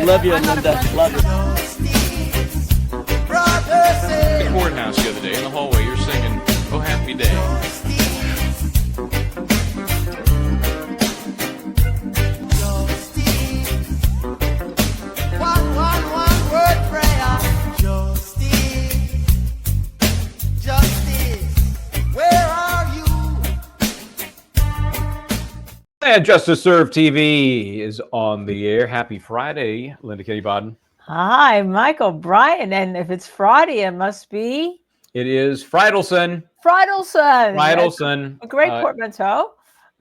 Love you, Linda. Love you. The courthouse the other day in the hallway, you're singing "Oh Happy Day." One word prayer. Justice, where are you? And Justice Serve TV is on the air. Happy Friday, Linda Kenny Bodden. Hi, Michael Bryan. And if it's Friday, it must be It is Fridelson. Fridelson. A great portmanteau.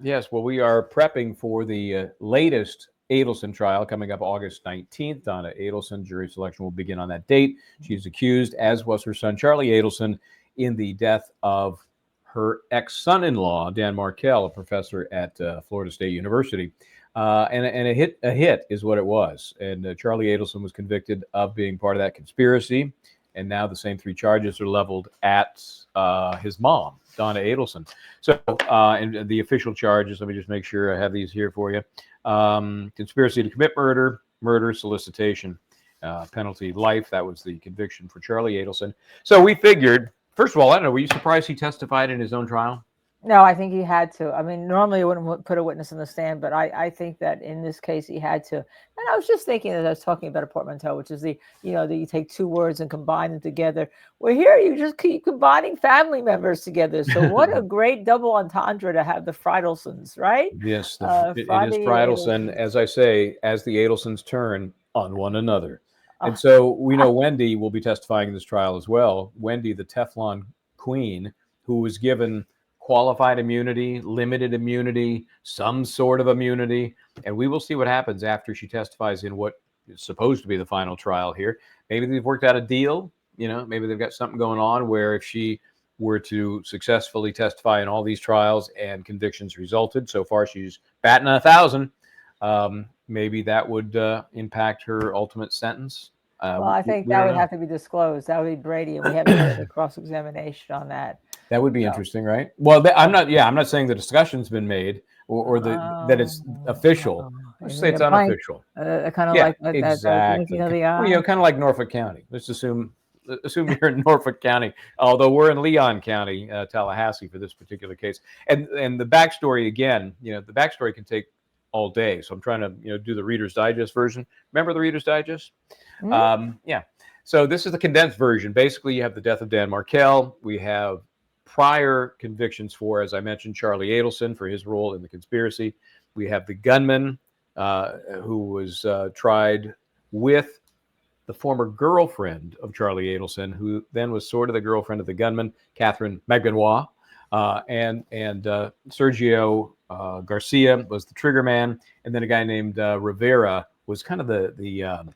Yes, well, we are prepping for the latest Adelson trial coming up August 19th. Donna Adelson, jury selection will begin on that date. She's accused, as was her son Charlie Adelson, in the death of her ex-son-in-law, Dan Markell, a professor at Florida State University. And a hit is what it was. And Charlie Adelson was convicted of being part of that conspiracy. And now the same three charges are leveled at his mom, Donna Adelson. So, and the official charges, let me just make sure I have these here for you. Conspiracy to commit murder, solicitation, penalty life. That was the conviction for Charlie Adelson. So we figured, first of all, I don't know, were you surprised he testified in his own trial? No, I think he had to. I mean, normally you wouldn't put a witness in the stand, but I think that in this case he had to. And I was just thinking as I was talking about a portmanteau, which is that you take two words and combine them together. Well, here you just keep combining family members together. So what a great double entendre to have the Fridelsons, right? Yes, it is Fridelson, as I say, as the Adelsons turn on one another. And so we know Wendy will be testifying in this trial as well. Wendy, the Teflon queen, who was given qualified immunity, limited immunity, some sort of immunity. And we will see what happens after she testifies in what is supposed to be the final trial here. Maybe they've worked out a deal, maybe they've got something going on where if she were to successfully testify in all these trials and convictions resulted, so far she's batting 1,000, maybe that would impact her ultimate sentence. Well, I think that would have to be disclosed. That would be Brady, and we haven't heard a cross-examination on that. That would be interesting, right? Well, I'm not saying the discussion's been made or that it's official. Let's say it's unofficial. Kind of like exactly. Well, kind of like Norfolk County. Let's assume you're in Norfolk County, although we're in Leon County, Tallahassee for this particular case. And the backstory again, the backstory can take all day. So I'm trying to do the Reader's Digest version. Remember the Reader's Digest? Mm-hmm. So this is the condensed version. Basically, you have the death of Dan Markell. We have prior convictions for, as I mentioned, Charlie Adelson for his role in the conspiracy. We have the gunman who was tried with the former girlfriend of Charlie Adelson, who then was sort of the girlfriend of the gunman, Catherine Maganoir, and Sergio Garcia was the trigger man, and then a guy named Rivera was kind of the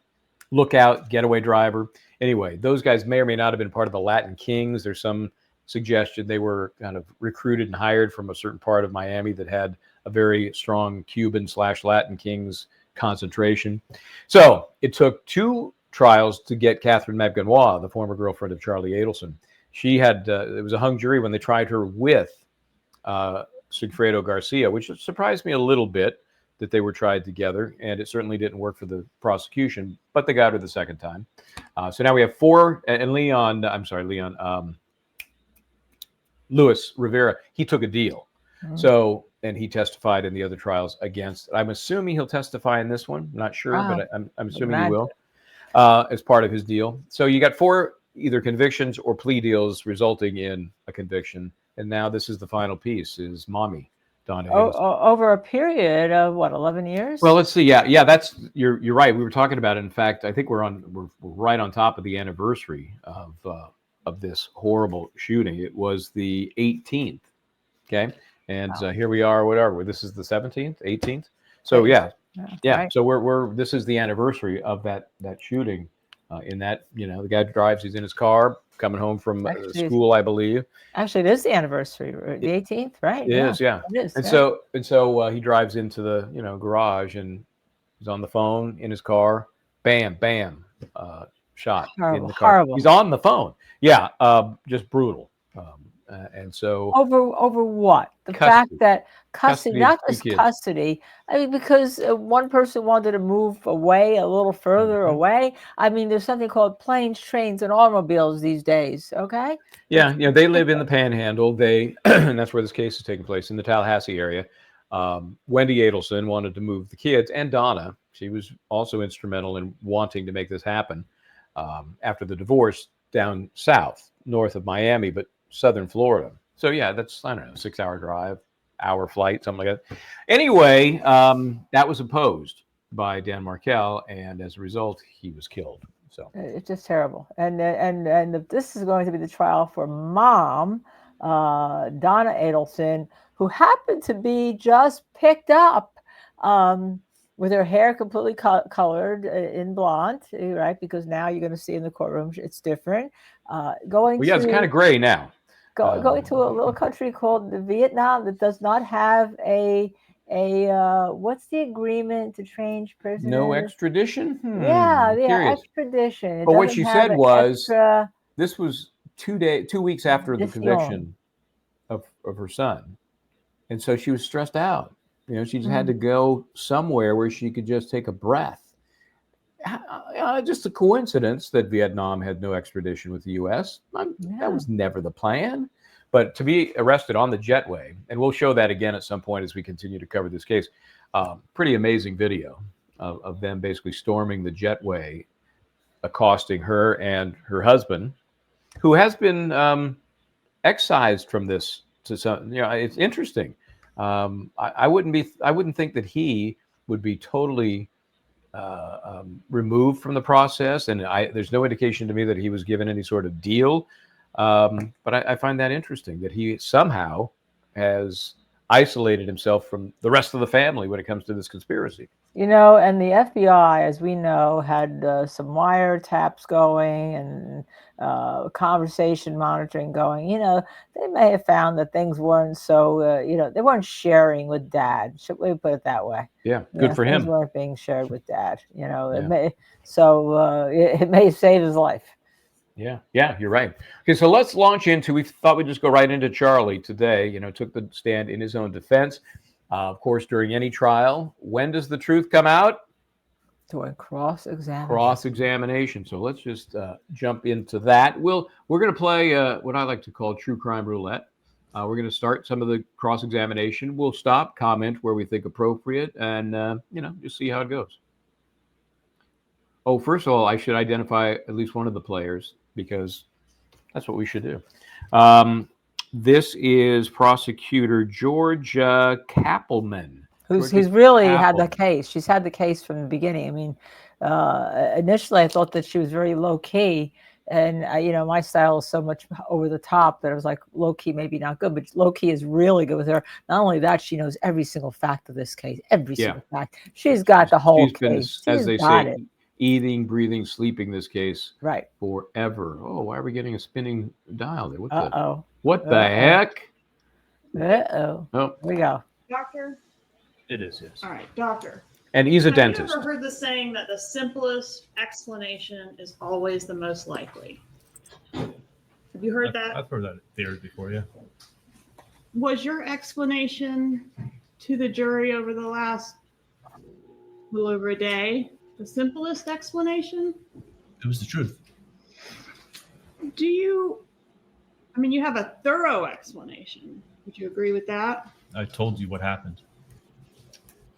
lookout getaway driver. Anyway, those guys may or may not have been part of the Latin Kings. There's some suggestion they were kind of recruited and hired from a certain part of Miami that had a very strong Cuban/Latin Kings concentration. So it took two trials to get Catherine Maganoir, the former girlfriend of Charlie Adelson. She had, it was a hung jury when they tried her with Sigfredo Garcia, which surprised me a little bit that they were tried together, and it certainly didn't work for the prosecution, but they got her the second time. So now we have four, and Luis Rivera, he took a deal. Mm-hmm. So, and he testified in the other trials against, I'm assuming he'll testify in this one. I'm not sure, but I'm assuming he will, as part of his deal. So you got four either convictions or plea deals resulting in a conviction. And now this is the final piece, is mommy, Donna Adelson. Over a period of 11 years? Well, let's see. Yeah, that's you're right. We were talking about it. In fact, I think we're right on top of the anniversary of this horrible shooting. It was the 18th. Okay, and here we are. Whatever. This is the 17th, 18th. So yeah. Right. So this is the anniversary of that shooting. In that, the guy drives. He's in his car coming home from school, I believe. Actually, it is the anniversary, the 18th, right? It is, yeah. It is. And so he drives into the garage and he's on the phone in his car. Bam, bam, shot in the car. Horrible. He's on the phone. Yeah, just brutal. And so over what? The Custody. fact that custody, Custody of not two just kids. custody. I mean, because one person wanted to move away, a little further Mhm. away. I mean, there's something called planes, trains, and automobiles these days. Okay. Yeah, they live in the Panhandle. They and that's where this case is taking place, in the Tallahassee area. Wendy Adelson wanted to move the kids, and Donna, she was also instrumental in wanting to make this happen after the divorce, down south, north of Miami, but southern Florida. So yeah, that's, I don't know, 6-hour drive, hour flight, something like that. Anyway, that was opposed by Dan Markell, and as a result, he was killed. So It's just terrible. And this is going to be the trial for mom, Donna Adelson, who happened to be just picked up with her hair completely colored in blonde, right? Because now you're going to see in the courtroom it's different. Going well, yeah, it's to kind of gray now. going to a little country called Vietnam that does not have a what's the agreement to change prisoners? No extradition? Yeah, Curious. extradition. It But what doesn't she have said an was, extra this was 2 weeks after the Distion. conviction of her son. And so she was stressed out. She just had to go somewhere where she could just take a breath. Just a coincidence that Vietnam had no extradition with the U.S. That was never the plan. But to be arrested on the jetway, and we'll show that again at some point as we continue to cover this case, pretty amazing video of them basically storming the jetway, accosting her and her husband, who has been excised from this to some. It's interesting. I wouldn't think that he would be totally removed from the process, and there's no indication to me that he was given any sort of deal. But I find that interesting that he somehow has isolated himself from the rest of the family when it comes to this conspiracy. And the FBI, as we know, had some wiretaps going and conversation monitoring going. They may have found that things weren't so, they weren't sharing with Dad. Should we put it that way? Yeah, good for things him. weren't being shared with Dad. It may save his life. Yeah, you're right. Okay, so let's launch into, we thought we'd just go right into Charlie today, took the stand in his own defense. Of course, during any trial, when does the truth come out? During cross-examination. Cross-examination. So let's just jump into that. We're going to play what I like to call true crime roulette. We're going to start some of the cross-examination. We'll stop, comment where we think appropriate, and just see how it goes. Oh, first of all, I should identify at least one of the players, because that's what we should do. This is prosecutor Georgia Kappelman. Who's really had the case. She's had the case from the beginning. I mean, initially I thought that she was very low key, and my style is so much over the top that I was like, low key maybe not good, but low key is really good with her. Not only that, she knows every single fact of this case, every single fact. She's got the whole case. Been, as they say, eating, breathing, sleeping this case forever. Oh, why are we getting a spinning dial there? What the heck? Oh, here we go. Doctor? It is, yes. All right, doctor. And he's a dentist. Have you ever heard the saying that the simplest explanation is always the most likely? Have you heard that? I've heard that theory before, yeah. Was your explanation to the jury over the last little over a day the simplest explanation? It was the truth. You have a thorough explanation. Would you agree with that? I told you what happened.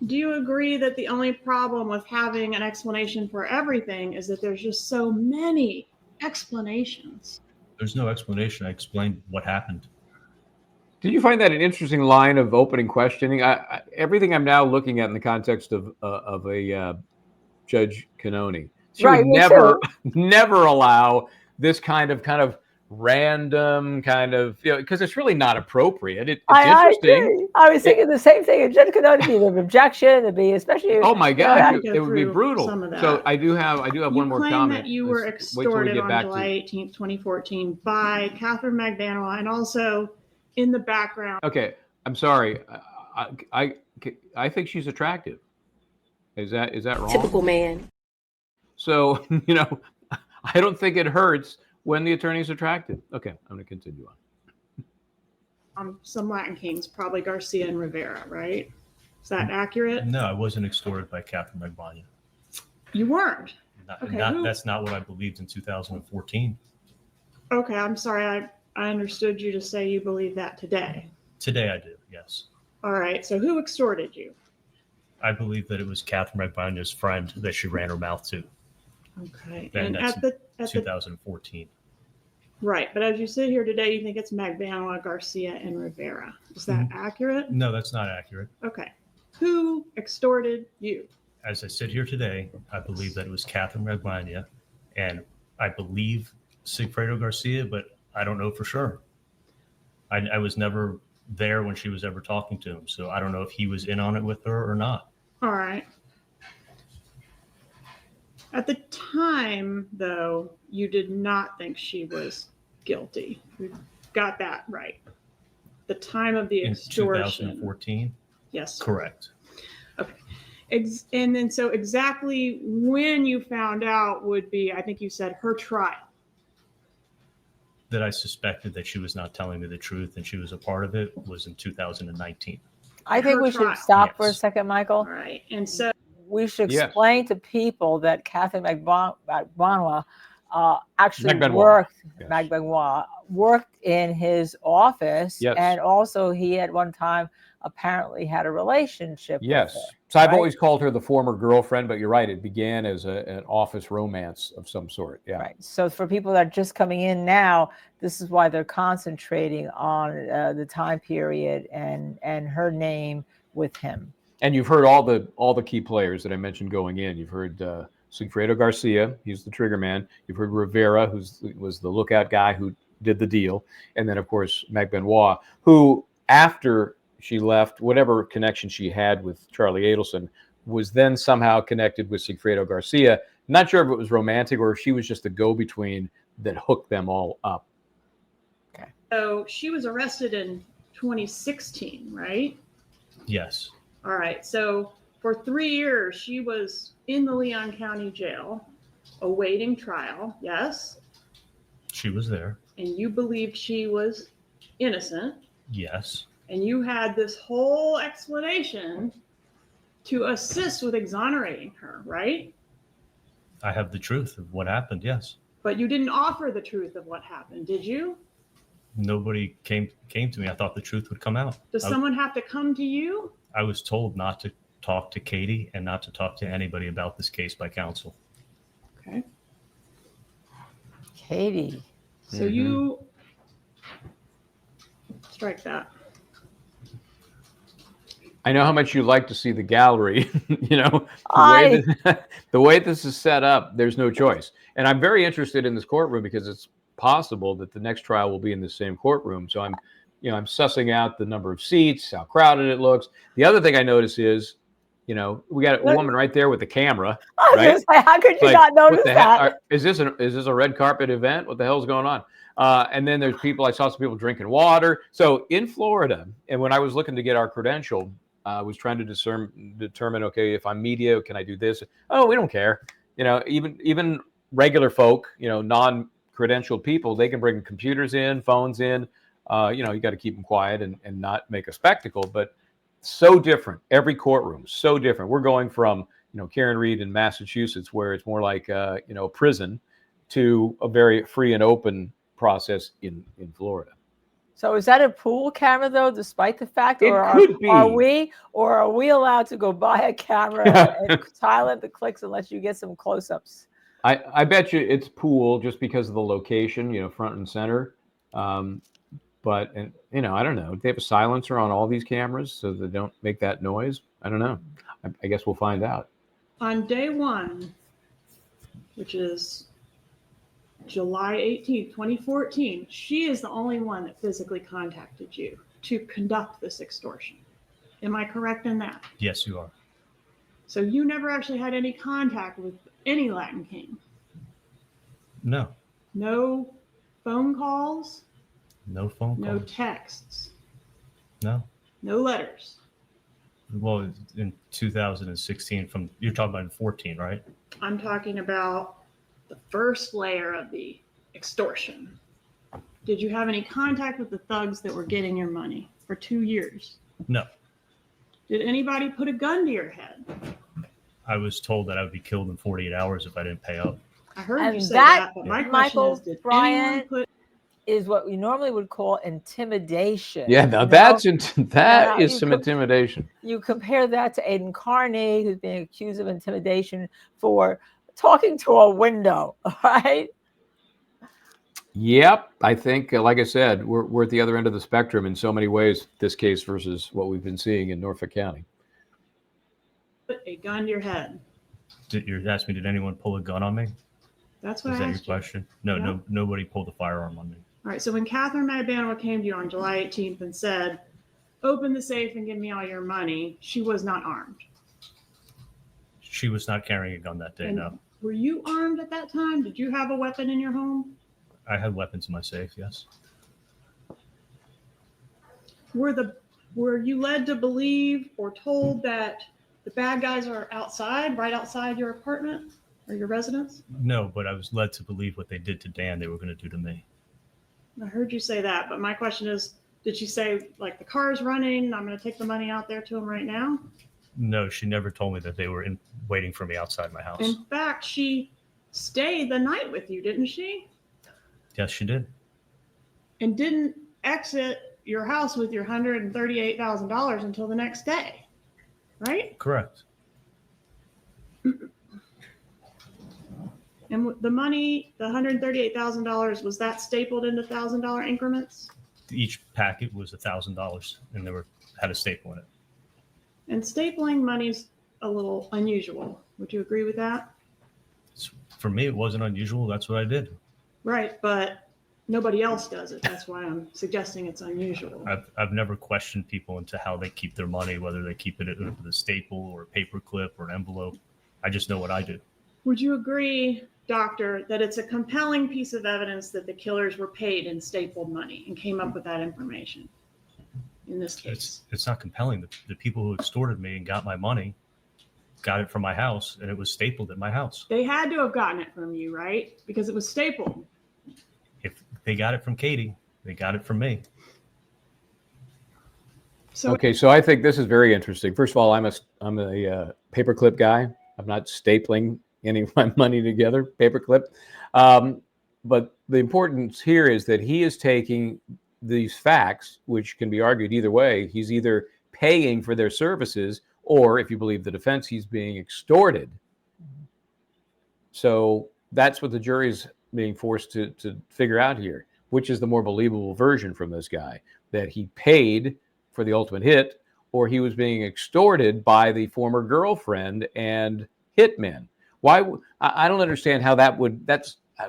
Do you agree that the only problem with having an explanation for everything is that there's just so many explanations? There's no explanation. I explained what happened. Did you find that an interesting line of opening questioning? Everything I'm now looking at in the context of a Judge Cannoni. She would never allow this kind of random because it's really not appropriate. It's interesting. I was thinking the same thing. Judge Cannoni would be an objection. It'd be especially. Oh my God, it would be brutal. So I do have one more comment. You claim that you were extorted on July 18th, 2014 by Catherine McDaniel, and also in the background. Okay, I'm sorry. I think she's attractive. Is that wrong? Typical man. So I don't think it hurts when the attorney's attractive. Okay, I'm going to continue on. some Latin kings, probably Garcia and Rivera, right? Is that accurate? No, I wasn't extorted by Catherine Magbanua. You weren't. Okay, who- That's not what I believed in 2014. Okay, I'm sorry. I understood you to say you believe that today. Today I do, yes. All right, so who extorted you? I believe that it was Catherine Magbanua's friend that she ran her mouth to. Okay, And and that's at the 2014. right, but as you sit here today, you think it's Magbanua, Garcia, and Rivera. Is that accurate? No, that's not accurate. Okay, who extorted you? As I sit here today, I believe that it was Catherine Magbanua, and I believe Sigfredo Garcia, but I don't know for sure. I was never there when she was ever talking to him, so I don't know if he was in on it with her or not. All right. At the time, though, you did not think she was guilty. We got that right. The time of the In extortion. 2014? Yes. Correct. Okay. And then so exactly when you found out would be, I think you said, her trial. That I suspected that she was not telling me the truth and she was a part of it was in 2019. I think Her we trial. should stop for a Yes. second, All Michael. right. And so We should Yes. explain to people that Catherine Magbanua actually Magbanua. worked. Yes. Magbanua worked in his office, Yes. and also he at one time apparently had a relationship. Yes. With her, So I've right? always called her the former girlfriend, but you're right. It began as an office romance of some sort. Yeah. Right. So for people that are just coming in now, this is why they're concentrating on the time period and her name with him. And you've heard all the key players that I mentioned going in. You've heard Sigfredo Garcia, he's the trigger man. You've heard Rivera, was the lookout guy who did the deal, and then of course Magbanua, who after she left, whatever connection she had with Charlie Adelson, was then somehow connected with Sigfredo Garcia. Not sure if it was romantic or if she was just a go-between that hooked them all up. So she was arrested in 2016, right? Yes. All right. So for 3 years, she was in the Leon County Jail awaiting trial. Yes. She was there. And you believed she was innocent. Yes. And you had this whole explanation to assist with exonerating her, right? I have the truth of what happened. Yes. But you didn't offer the truth of what happened, did you? Nobody came to me. I thought the truth would come out. Does someone have to come to you? I was told not to talk to Katie and not to talk to anybody about this case by counsel. Okay. Katie. So you strike that. I know how much you like to see the gallery. The way this is set up, there's no choice. And I'm very interested in this courtroom because it's possible that the next trial will be in the same courtroom. So I'm sussing out the number of seats, how crowded it looks. The other thing I notice is, we got a woman right there with the camera. I was Right? gonna say, how could you Like, not notice what the hell? that? Is this a red carpet event? What the hell's going on? And then there's people. I saw some people drinking water. So in Florida, and when I was looking to get our credential, I was trying to determine, okay, if I'm media, can I do this? Oh, we don't care. Even regular folk, non-credentialed people, they can bring computers in, phones in. You got to keep them quiet and not make a spectacle. But so different. Every courtroom, so different. We're going from Karen Reed in Massachusetts, where it's more like prison, to a very free and open process in Florida. So is that a pool camera though, despite the fact, It or could be. are we allowed to go buy a camera and silent the clicks unless you get some close-ups? I bet you it's pool just because of the location, front and center. But I don't know. Do they have a silencer on all these cameras so they don't make that noise? I don't know. I guess we'll find out. On day one, which is July 18th, 2014, she is the only one that physically contacted you to conduct this extortion. Am I correct in that? Yes, you are. So you never actually had any contact with any Latin king? No. No phone calls? No phone No calls. texts? No. No letters? Well, in 2016, you're talking about in 14, right? I'm talking about the first layer of the extortion. Did you have any contact with the thugs that were getting your money for 2 years? No. Did anybody put a gun to your head? I was told that I would be killed in 48 hours if I didn't pay up. I heard And you say that, that, but my question Michael is, did anyone Bryant, put? is what we normally would call intimidation. Yeah, now You that Now, is you some could- intimidation. You compare that to Aiden Carney, who's being accused of intimidation for talking to a window, right? Yep, I think, like I said, we're at the other end of the spectrum in so many ways. This case versus what we've been seeing in Norfolk County. Put a gun to your head? You're asking me, did anyone pull a gun on me? That's what Is I that your asked you. question? No, Yeah. no, nobody pulled a firearm on me. All right, so when Catherine Madbanwa came to you on July 18th and said, open the safe and give me all your money, she was not armed. She was not carrying a gun that day, And no. were you armed at that time? Did you have a weapon in your home? I had weapons in my safe, yes. Were you led to believe or told that the bad guys are outside, right outside your apartment or your residence? No, but I was led to believe what they did to Dan, they were going to do to me. I heard you say that, but my question is, did she say, like, the car's running, I'm going to take the money out there to him right now? No, she never told me that they were waiting for me outside my house. In fact, she stayed the night with you, didn't she? Yes, she did. And didn't exit your house with your $138,000 until the next day, right? Correct. And the money, the $138,000, was that stapled into $1,000 increments? Each packet was $1,000, and had a staple in it. And stapling money's a little unusual. Would you agree with that? For me, it wasn't unusual. That's what I did. Right, but nobody else does it. That's why I'm suggesting it's unusual. I've never questioned people into how they keep their money, whether they keep it with a staple or a paper clip or an envelope. I just know what I do. Would you agree, Doctor, that it's a compelling piece of evidence that the killers were paid in stapled money and came up with that information in this case? It's not compelling. The people who extorted me and got my money got it from my house, and it was stapled at my house. They had to have gotten it from you, right? Because it was stapled. If they got it from Katie, they got it from me. So Okay, so I think this is very interesting. First of all, I'm a paperclip guy. I'm not stapling any of my money together, paperclip. But the importance here is that he is taking these facts, which can be argued either way. He's either paying for their services, or if you believe the defense, he's being extorted. So that's what the jury's being forced to figure out here, which is the more believable version from this guy, that he paid for the ultimate hit, or he was being extorted by the former girlfriend and hitmen. Why? I don't understand how that would.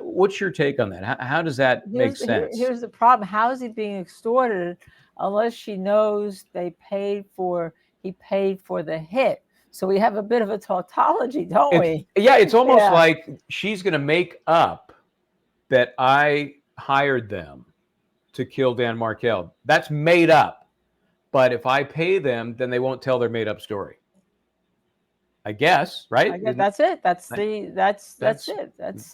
What's your take on that? How does that make sense? Here's the problem. How is he being extorted unless she knows he paid for the hit? So we have a bit of a tautology, don't we? Yeah, it's almost like she's going to make up that I hired them to kill Dan Markell. That's made up. But if I pay them, then they won't tell their made up story. I guess, right? I guess that's it. That's it. That's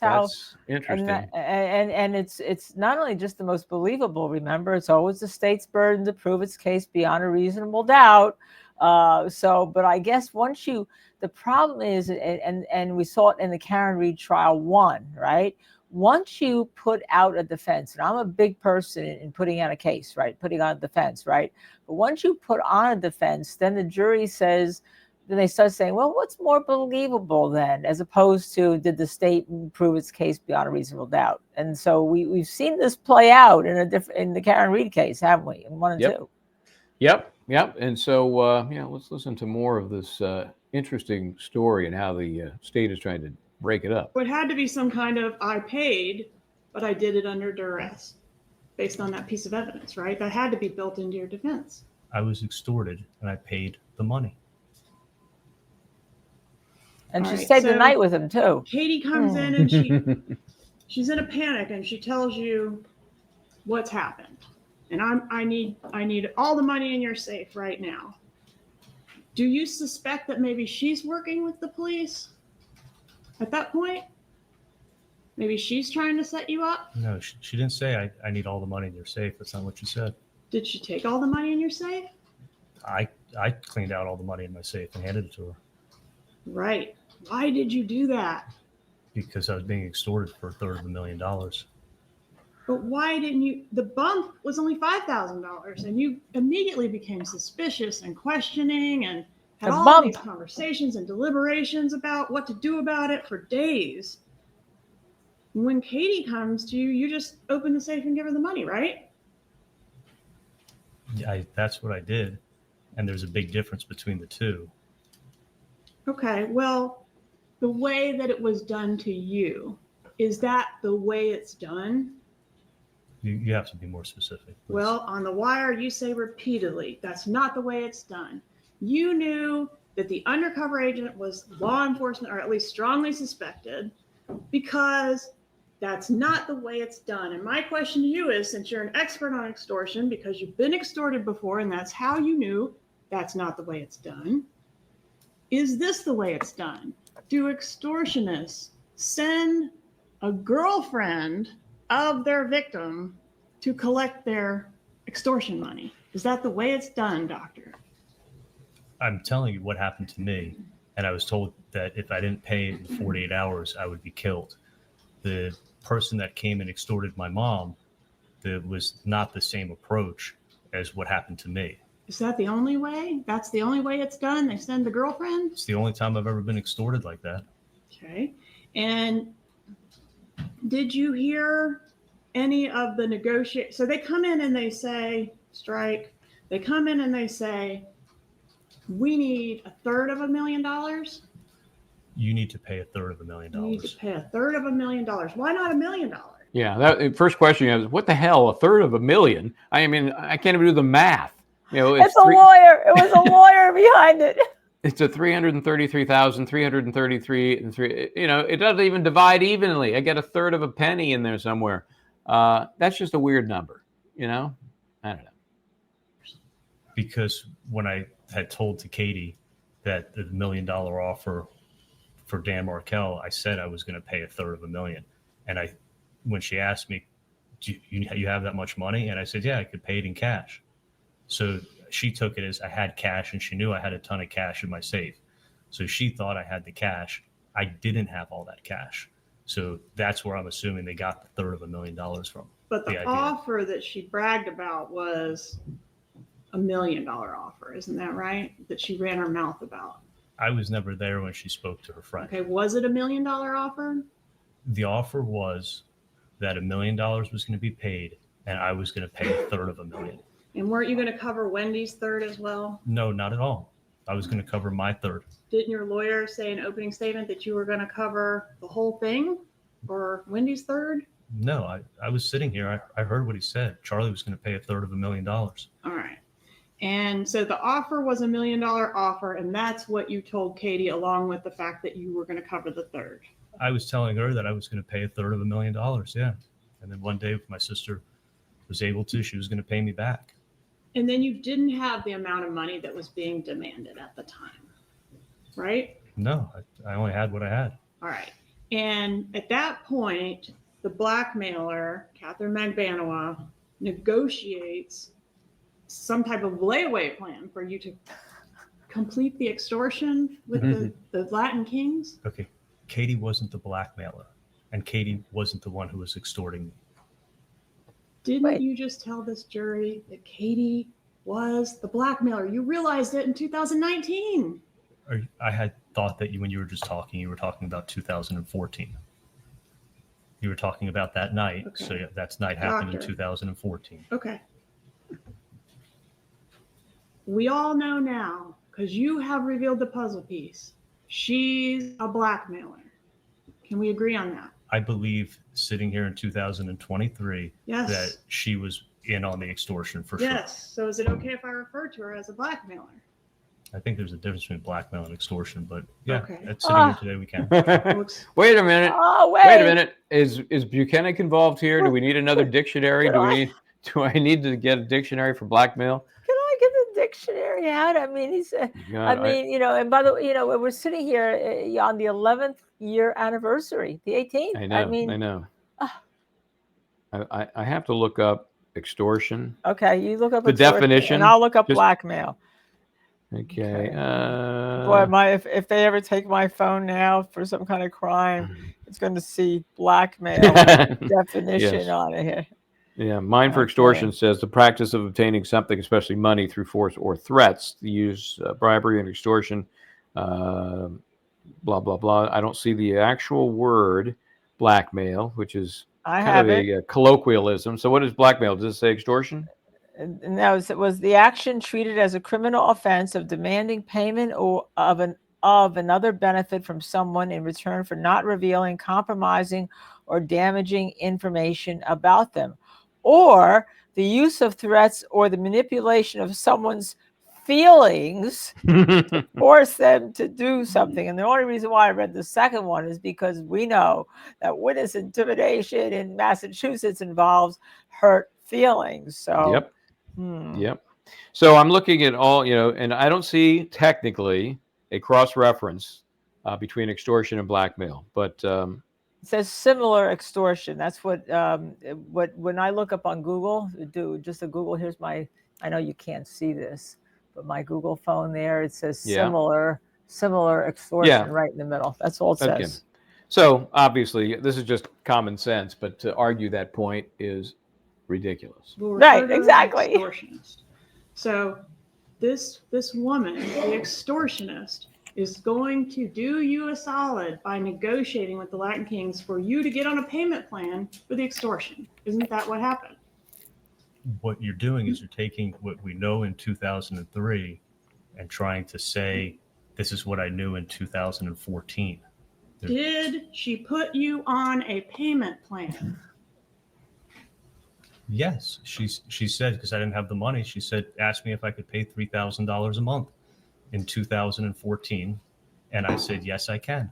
how. That's interesting. And it's not only just the most believable. Remember, it's always the state's burden to prove its case beyond a reasonable doubt. But I guess the problem is, and we saw it in the Karen Reed trial 1, right? Once you put out a defense, and I'm a big person in putting out a case, right? Putting on a defense, right? But once you put on a defense, then the jury says, then they start saying, well, what's more believable then, as opposed to did the state prove its case beyond a reasonable doubt? And so we've seen this play out in the Karen Reed case, haven't we? In 1 and 2. Yep. And so, let's listen to more of this interesting story and how the state is trying to break it up. it had to be some kind of I paid, but I did it under duress, based on that piece of evidence, right? That had to be built into your defense. I was extorted, and I paid the money. And All she right, stayed the so night with him too. Katie comes in and she's in a panic, and she tells you what's happened. And I need all the money in your safe right now. Do you suspect that maybe she's working with the police at that point? Maybe she's trying to set you up? No, she didn't say I need all the money in your safe. That's not what she said. Did she take all the money in your safe? I cleaned out all the money in my safe and handed it to her Right. Why did you do that? because I was being extorted for $250,000. But why didn't you? The bump was only $5,000, and you immediately became suspicious and questioning and had The all bump. these conversations and deliberations about what to do about it for days. When Katie comes to you, you just open the safe and give her the money, right? That's what I did. And there's a big difference between the two. Okay, well, the way that it was done to you, is that the way it's done? You have to be more specific. please. Well, on the wire, you say repeatedly, that's not the way it's done. You knew that the undercover agent was law enforcement, or at least strongly suspected, because that's not the way it's done. And my question to you is, since you're an expert on extortion, because you've been extorted before, and that's how you knew that's not the way it's done, is this the way it's done? Do extortionists send a girlfriend of their victim to collect their extortion money? Is that the way it's done, doctor? I'm telling you what happened to me. And I was told that if I didn't pay in 48 hours, I would be killed. The person that came and extorted my mom, that was not the same approach as what happened to me. Is that the only way? That's the only way it's done? They send the girlfriend? It's the only time I've ever been extorted like that. Okay. And did you hear any of the negotiate? So they come in and they say, strike. They come in and they say, we need $333,000. You need to pay $333,000. You need to pay $333,000. Why not $1 million? Yeah, that first question is, what the hell, $333,000? I mean, I can't even do the math. You know, It's a lawyer. It was a lawyer behind it. It's a 333,333, and three. You know, it doesn't even divide evenly. I get a third of a penny in there somewhere. That's just a weird number. You know, I don't know. Because when I had told to Katie that the $1 million offer for Dan Markell, I said I was going to pay $333,000. And when she asked me, do you have that much money? And I said, yeah, I could pay it in cash. So she took it as I had cash, and she knew I had a ton of cash in my safe. So she thought I had the cash. I didn't have all that cash. So that's where I'm assuming they got the $333,000 from. But the offer that she bragged about was $1 million offer. Isn't that right? That she ran her mouth about. I was never there when she spoke to her friend. Okay. Was it $1 million offer? The offer was that $1 million was going to be paid, and I was going to pay $333,000. And weren't you going to cover Wendy's third as well? No, not at all. I was going to cover my third. Didn't your lawyer say in opening statement that you were going to cover the whole thing or Wendy's third? No, I was sitting here. I heard what he said. Charlie was going to pay $333,000. All right. And so the offer was $1 million offer, and that's what you told Katie, along with the fact that you were going to cover the third. I was telling her that I was going to pay $333,000. Yeah. And then one day, if my sister was able to, she was going to pay me back. And then you didn't have the amount of money that was being demanded at the time, right? No, I only had what I had. All right. And at that point, the blackmailer, Catherine Magbanowa, negotiates some type of layaway plan for you to complete the extortion with the Latin Kings. Okay. Katie wasn't the blackmailer, and Katie wasn't the one who was extorting me. Didn't you just tell this jury that Katie was the blackmailer? You realized it in 2019. I had thought that when you were just talking, you were talking about 2014. You were talking about that night. Okay. So yeah, that night happened Doctor. in 2014. Okay. We all know now, because you have revealed the puzzle piece, she's a blackmailer. Can we agree on that? I believe sitting here in 2023 Yes. that she was in on the extortion for sure. Yes. So is it okay if I refer to her as a blackmailer? I think there's a difference between blackmail and extortion, but yeah, Okay. sitting here today we can. Wait a minute. Oh, Wait a minute. Is Buchanan involved here? Do we need another dictionary? Can Do I need to get a dictionary for blackmail? Can I get the dictionary out. I mean, he's. God, And by the way, we're sitting here on the 11th year anniversary, the 18th. I know. I have to look up extortion. Okay, you look up The extortion, definition, and I'll look up just- blackmail. Okay. Boy, if they ever take my phone now for some kind of crime, it's going to see blackmail definition Yes. on it here. Yeah, Mine for Okay. Extortion says the practice of obtaining something, especially money, through force or threats. The use bribery and extortion, blah, blah, blah. I don't see the actual word blackmail, which is I kind have of it. a colloquialism. So what is blackmail? Does it say extortion? And that was the action treated as a criminal offense of demanding payment or of another benefit from someone in return for not revealing, compromising, or damaging information about them, or the use of threats or the manipulation of someone's feelings to force them to do something. And the only reason why I read the second one is because we know that witness intimidation in Massachusetts involves hurt feelings. So Yep. Yep. So I'm looking at all, and I don't see technically a cross-reference between extortion and blackmail, but it says similar extortion. That's what when I look up on Google, do just a Google. Here's I know you can't see this, but my Google phone there, it says similar extortion right in the middle. That's all it says. Okay. So obviously this is just common sense, but to argue that point is ridiculous. We'll Right, refer to an exactly. Extortionist. So this woman, the extortionist, is going to do you a solid by negotiating with the Latin Kings for you to get on a payment plan for the extortion. Isn't that what happened? What you're doing is you're taking what we know in 2003 and trying to say, this is what I knew in 2014. Did she put you on a payment plan? Yes, she said, because I didn't have the money, she said, ask me if I could pay $3,000 a month in 2014. And I said, yes, I can.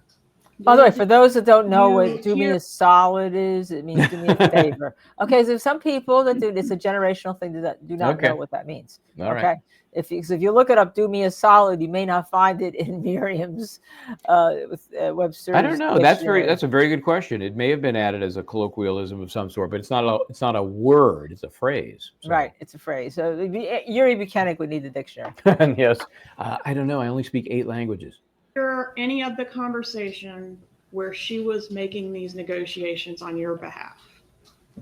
By the way, for those that don't know You what do me hear- a solid is, it means do me a favor. Okay, so some people that do it's a generational thing that do not Okay. know what that means. All Okay, right. if you look it up, do me a solid, you may not find it in Merriam's Webster's. I don't know. That's dictionary. a very good question. It may have been added as a colloquialism of some sort, but it's not a word. It's a phrase. So. Right. It's a phrase. So Yuri Buchanan would need the dictionary. Yes. I don't know. I only speak 8 languages. Hear any of the conversation where she was making these negotiations on your behalf?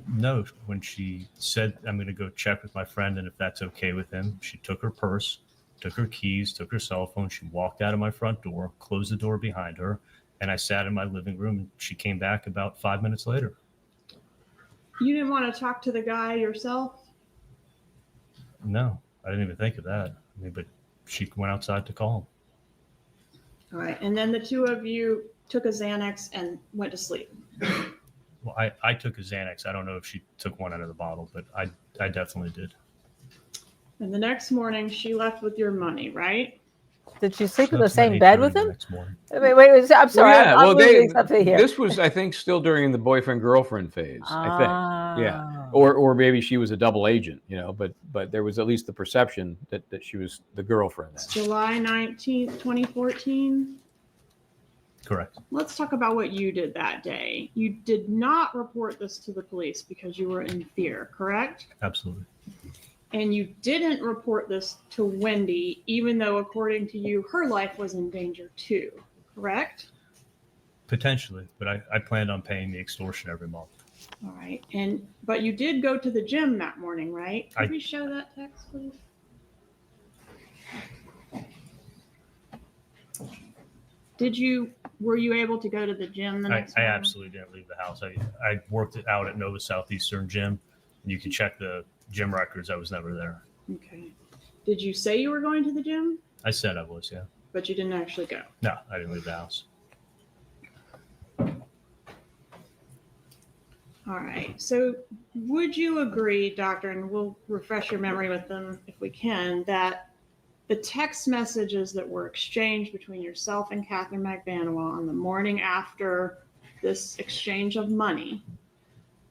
No, when she said, I'm going to go check with my friend and if that's okay with him, she took her purse, took her keys, took her cell phone. She walked out of my front door, closed the door behind her, and I sat in my living room and she came back about 5 minutes later. You didn't want to talk to the guy yourself? No, I didn't even think of that. But she went outside to call him. All right. And then the two of you took a Xanax and went to sleep. Well, I took a Xanax. I don't know if she took one out of the bottle, but I definitely did. And the next morning, she left with your money, right? Did she sleep in the That's about same bed with 8:30 the him? next morning. Wait, I'm sorry. Well, yeah. I'm losing something here. This was, I think, still during the boyfriend-girlfriend phase. I think. Yeah. Ah. Or maybe she was a double agent. But there was at least the perception that she was the girlfriend. Then. July 19th, 2014. Correct. Let's talk about what you did that day. You did not report this to the police because you were in fear, correct? Absolutely. And you didn't report this to Wendy, even though, according to you, her life was in danger too, correct? Potentially, but I planned on paying the extortion every month. All right. But you did go to the gym that morning, right? Could we show that text, please? Were you able to go to the gym the next I morning? absolutely didn't leave the house. I worked it out at Nova Southeastern Gym. And you can check the gym records. I was never there. Okay. Did you say you were going to the gym? I said I was, yeah. But you didn't actually go? No, I didn't leave the house. All right. So would you agree, Doctor, and we'll refresh your memory with them if we can, that the text messages that were exchanged between yourself and Catherine McVanois on the morning after this exchange of money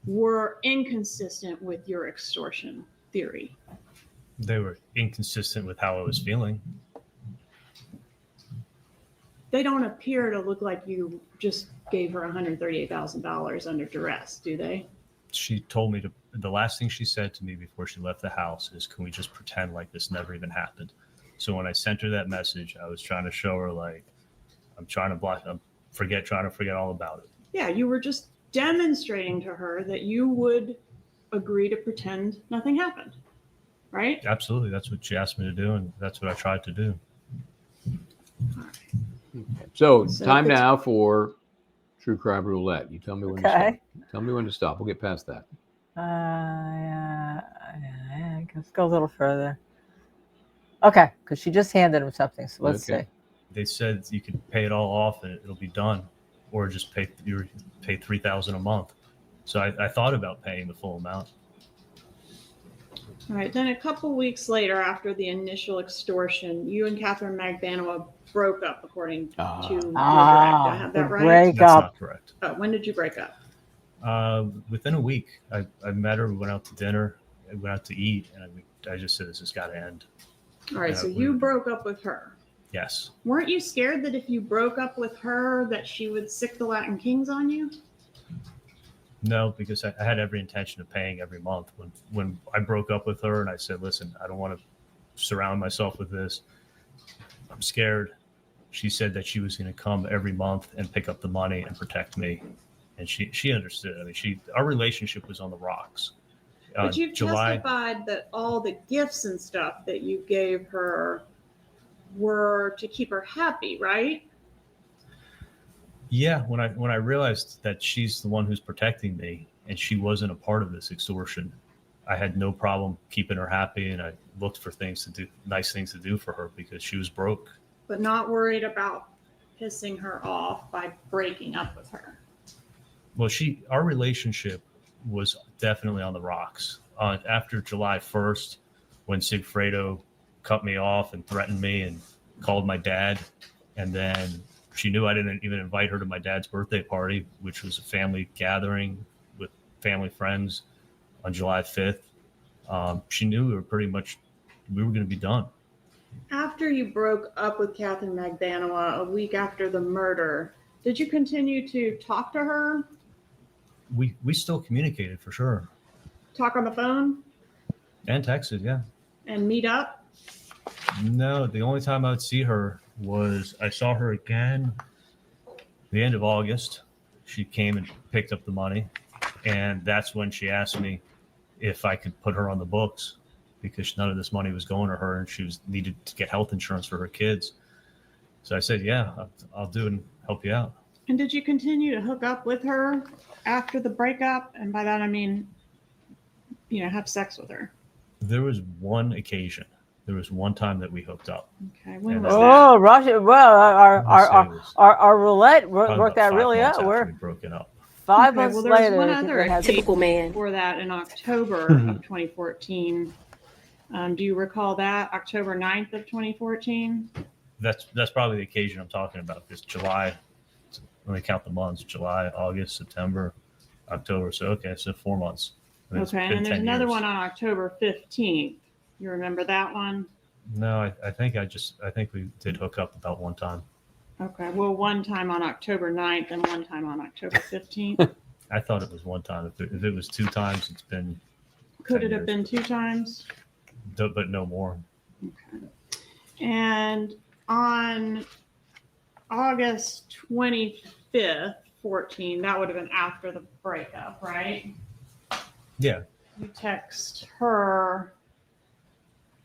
were inconsistent with your extortion theory? They were inconsistent with how I was feeling. They don't appear to look like you just gave her $138,000 under duress, do they? She told me the last thing she said to me before she left the house is, can we just pretend like this never even happened? So when I sent her that message, I was trying to show her, like, I'm trying to forget all about it. Yeah, you were just demonstrating to her that you would agree to pretend nothing happened, right? Absolutely. That's what she asked me to do, and that's what I tried to do. All right. So So time it's- now for True Crime Roulette. You tell me when to stop. Okay. Tell me when to stop. We'll get past that. Yeah, let's go a little further. Okay, because she just handed him something. So let's Okay. see. They said you could pay it all off and it'll be done, or just pay $3,000 a month. So I thought about paying the full amount. All right. Then a couple weeks later, after the initial extortion, you and Catherine Magbanua broke up, according to your direct. Do I have The that right? break That's up. not correct. When did you break up? Within a week, I met her. We went out to dinner. We went out to eat, and I just said, "This has got to end." All right. Yeah, So we you were- broke up with her. Yes. Weren't you scared that if you broke up with her, that she would sick the Latin Kings on you? No, because I had every intention of paying every month. When I broke up with her and I said, listen, I don't want to surround myself with this. I'm scared. She said that she was going to come every month and pick up the money and protect me. And she understood. I mean, our relationship was on the rocks. But you've July, testified that all the gifts and stuff that you gave her were to keep her happy, right? yeah, when I realized that she's the one who's protecting me and she wasn't a part of this extortion, I had no problem keeping her happy, and I looked for things to do, nice things to do for her, because she was broke. But not worried about pissing her off by breaking up with her. Well, our relationship was definitely on the rocks. After July 1st, when Sigfredo cut me off and threatened me and called my dad, and then she knew I didn't even invite her to my dad's birthday party, which was a family gathering with family friends on July 5th. She knew we were going to be done. After you broke up with Catherine Magbanua a week after the murder, did you continue to talk to her? We still communicated, for sure, Talk on the phone and texted. Yeah. and meet up? No, the only time I would see her was I saw her again the end of August. She came and picked up the money, and that's when she asked me if I could put her on the books, because none of this money was going to her and she needed to get health insurance for her kids. So I said, yeah, I'll do it and help you out. And did you continue to hook up with her after the breakup? And by that, I mean, have sex with her. There was one occasion. There was one time that we hooked up. Okay. When And was Oh, Russia! Well, I would say it was our roulette probably worked about out 5 really months out. after We're we broken up. 5 Okay, months well, there's later. one I think other they had typical man. for that in October of 2014. Do you recall that? October 9th of 2014? That's probably the occasion I'm talking about. This July, let me count the months: July, August, September, October. So 4 months. I mean, it's Okay. been And there's 10 another years. one on October 15th. You remember that one? No, I think we did hook up about one time. Okay. Well, one time on October 9th and one time on October 15th. I thought it was one time. If it was 2 times, it's been Could 10 it have been 2 times? but no more. Okay. And on August 25th, 14, that would have been after the breakup, right? Yeah. You text her,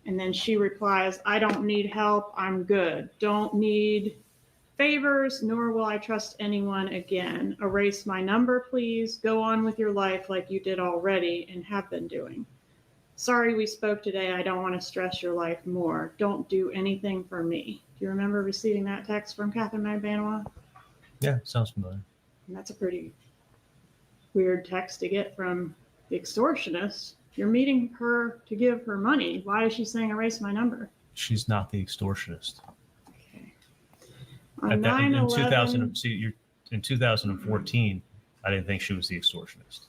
and then she replies, I don't need help. I'm good. Don't need favors, nor will I trust anyone again. Erase my number, please. Go on with your life like you did already and have been doing. Sorry we spoke today. I don't want to stress your life more. Don't do anything for me. Do you remember receiving that text from Catherine Magbanua? Yeah, sounds familiar. And that's a pretty weird text to get from the extortionist. You're meeting her to give her money. Why is she saying erase my number? She's not the extortionist. Okay. On In 9/11, in 2014, I didn't think she was the extortionist.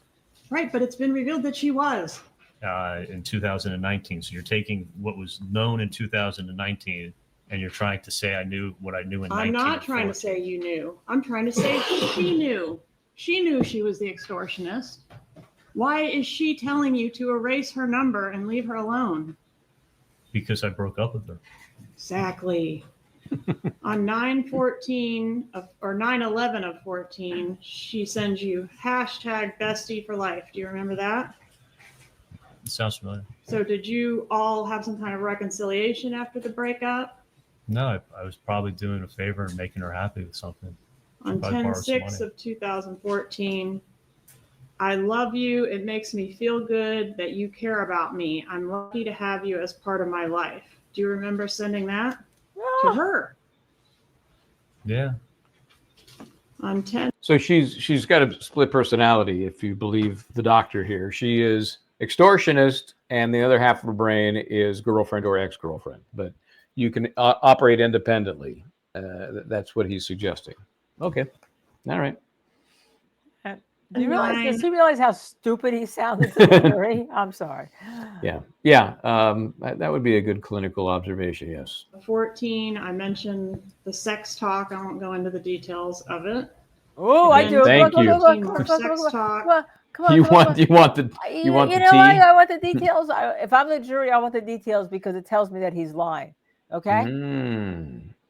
right, but it's been revealed that she was. in 2019. So you're taking what was known in 2019 and you're trying to say I knew what I knew in I'm 19. not trying to say you knew. I'm trying to say she knew. She knew she was the extortionist. Why is she telling you to erase her number and leave her alone? Because I broke up with her. Exactly. On 9/14 or 9/11 of 14, she sends you #bestie for life. Do you remember that? It sounds familiar. So did you all have some kind of reconciliation after the breakup? No, I was probably doing a favor and making her happy with something. On Probably borrow some 10/6 money. of 2014, I love you. It makes me feel good that you care about me. I'm lucky to have you as part of my life. Do you remember sending that to her? Yeah. On 10. So she's got a split personality, if you believe the doctor here. She is extortionist, and the other half of her brain is girlfriend or ex-girlfriend. But you can operate independently. That's what he's suggesting. Okay, all right. Do you realize? Does he realize how stupid he sounded to the jury? I'm sorry. Yeah. That would be a good clinical observation. Yes. 14, I mentioned the sex talk. I won't go into the details of it. Oh, I do. Thank you. More sex talk. Come on. You want the tea? I want the details. If I'm the jury, I want the details because it tells me that he's lying. Okay.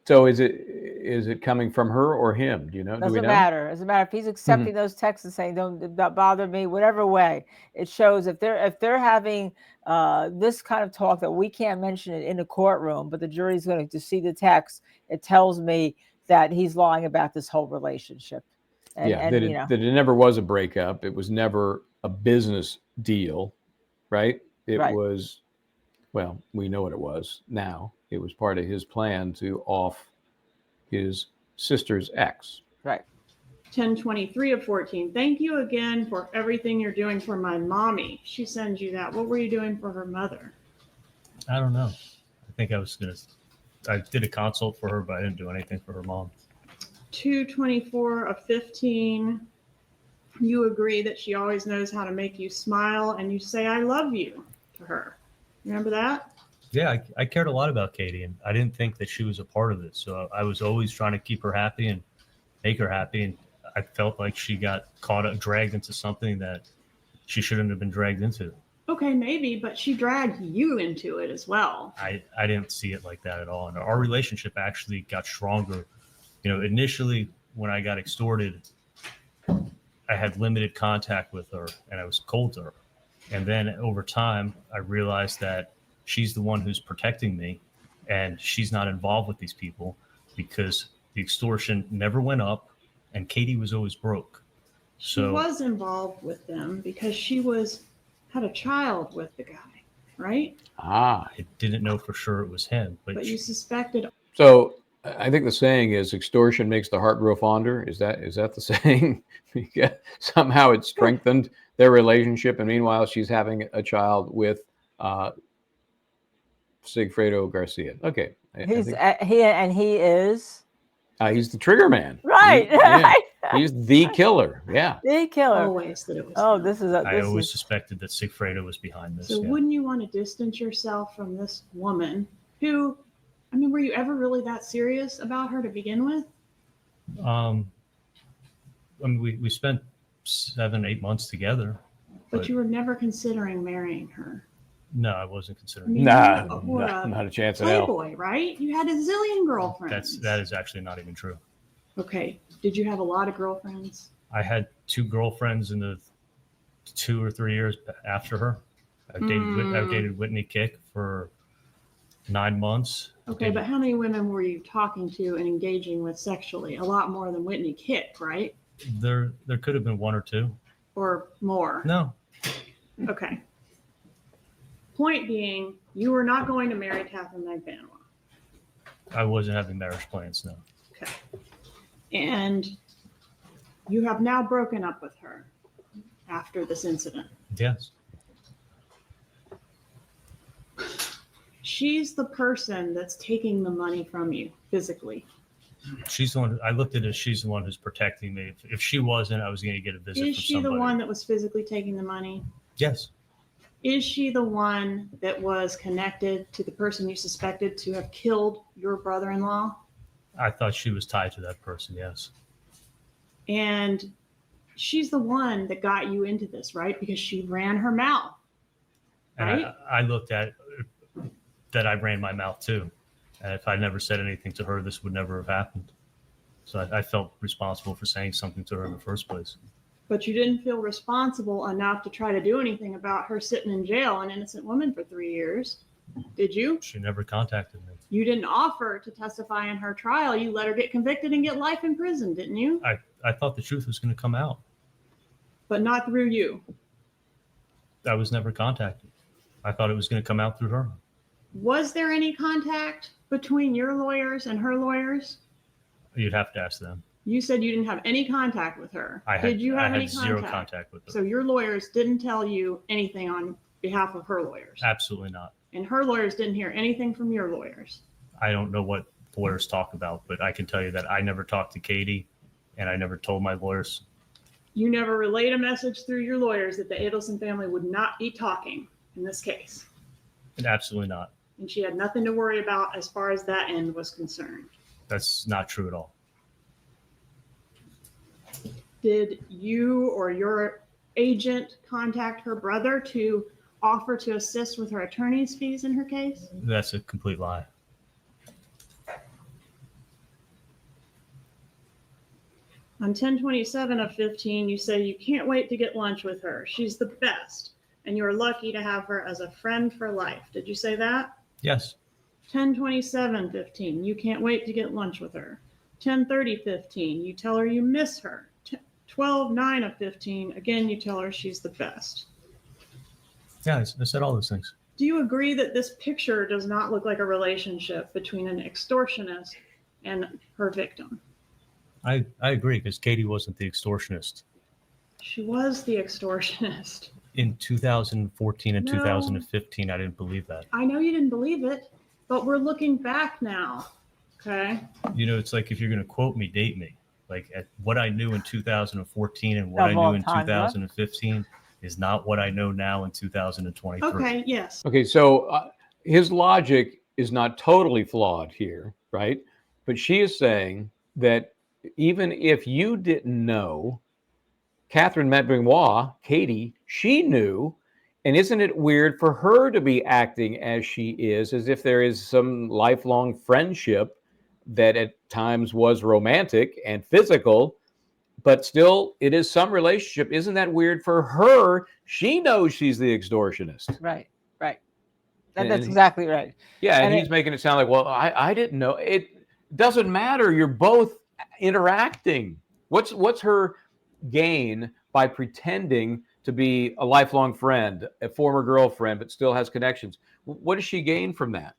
So is it coming from her or him? Do you know? Doesn't matter. Doesn't matter if he's accepting those texts and saying don't bother me, whatever way. It shows if they're having this kind of talk that we can't mention it in the courtroom, but the jury's going to see the text. It tells me that he's lying about this whole relationship. And that it never was a breakup. It was never a business deal, right? It was, well, we know what it was now. It was part of his plan to off his sister's ex. Right. 10/23 of 14. Thank you again for everything you're doing for my mommy. She sends you that. What were you doing for her mother? I don't know. I think I did a consult for her, but I didn't do anything for her mom. 2/24 of 15. You agree that she always knows how to make you smile, and you say I love you to her. Remember that? Yeah, I cared a lot about Katie, and I didn't think that she was a part of it. So I was always trying to keep her happy and make her happy. And I felt like she got dragged into something that she shouldn't have been dragged into. Okay, maybe, but she dragged you into it as well. I didn't see it like that at all. And our relationship actually got stronger. You know, initially when I got extorted, I had limited contact with her and I was cold to her. And then over time, I realized that she's the one who's protecting me and she's not involved with these people because the extortion never went up and Katie was always broke. She was involved with them because she had a child with the guy, right? Ah. I didn't know for sure it was him, but you suspected. So I think the saying is extortion makes the heart grow fonder. Is that the saying? Somehow it strengthened their relationship, and meanwhile she's having a child with Sigfredo Garcia. Okay, he is. He's the trigger man. Right. He's the killer. Yeah. The killer. Always that it was. Oh, him. I always suspected that Sigfredo was behind this. So wouldn't you want to distance yourself from this woman who, I mean, were you ever really that serious about her to begin with? I mean, we spent 7-8 months together. But you were never considering marrying her. No, I wasn't considering. Not a chance in hell. Playboy, right? You had a zillion girlfriends. That is actually not even true. Okay. Did you have a lot of girlfriends? I had 2 girlfriends in the 2 or 3 years after her. I dated Whitney Kick for 9 months. Okay, but how many women were you talking to and engaging with sexually? A lot more than Whitney Kick, right? There could have been 1 or 2. Or more? No. Okay. Point being, you were not going to marry Catherine Magbanua. I wasn't having marriage plans, no. Okay. And you have now broken up with her after this incident. Yes. She's the person that's taking the money from you physically. She's the one. I looked at it as she's the one who's protecting me. If she wasn't, I was going to get a visit from somebody. Is she the one that was physically taking the money? Yes. is she the one that was connected to the person you suspected to have killed your brother-in-law? I thought she was tied to that person, yes. And she's the one that got you into this, right? Because she ran her mouth. And Right? I looked at that I ran my mouth too. And if I never said anything to her, this would never have happened. So I felt responsible for saying something to her in the first place. But you didn't feel responsible enough to try to do anything about her sitting in jail, an innocent woman, for 3 years. Did you? She never contacted me. You didn't offer to testify in her trial. You let her get convicted and get life in prison, didn't you? I thought the truth was going to come out. But not through you. I was never contacted. I thought it was going to come out through her. Was there any contact between your lawyers and her lawyers? You'd have to ask them. You said you didn't have any contact with her. Did you have I any had zero contact? contact with her. So your lawyers didn't tell you anything on behalf of her lawyers. Absolutely not. And her lawyers didn't hear anything from your lawyers. I don't know what lawyers talk about, but I can tell you that I never talked to Katie and I never told my lawyers. You never relayed a message through your lawyers that the Adelson family would not be talking in this case. And absolutely not. And she had nothing to worry about as far as that end was concerned. That's not true at all. Did you or your agent contact her brother to offer to assist with her attorney's fees in her case? That's a complete lie. On 10/27 of 15, you say you can't wait to get lunch with her. She's the best, and you're lucky to have her as a friend for life. Did you say that? Yes. 10/27/15, you can't wait to get lunch with her. 10/30/15, you tell her you miss her. 12/9 of 15, again, you tell her she's the best. Yeah, I said all those things. Do you agree that this picture does not look like a relationship between an extortionist and her victim? I agree, because Katie wasn't the extortionist. She was the extortionist. In 2014 and No. 2015, I didn't believe that. I know you didn't believe it, but we're looking back now. Okay. You know, it's like if you're going to quote me, date me. Like at what I knew in 2014 and what I A knew long in time, huh? 2015 is not what I know now in 2023. Okay. Yes. Okay, so his logic is not totally flawed here, right? But she is saying that even if you didn't know, Catherine Medbenoit, Katie, she knew. And isn't it weird for her to be acting as she is, as if there is some lifelong friendship that at times was romantic and physical, but still it is some relationship? Isn't that weird for her? She knows she's the extortionist. Right. And That's exactly right. Yeah, and And he's making it sound like, well, I didn't know. It doesn't matter. You're both interacting. What's her gain by pretending to be a lifelong friend, a former girlfriend, but still has connections? What does she gain from that?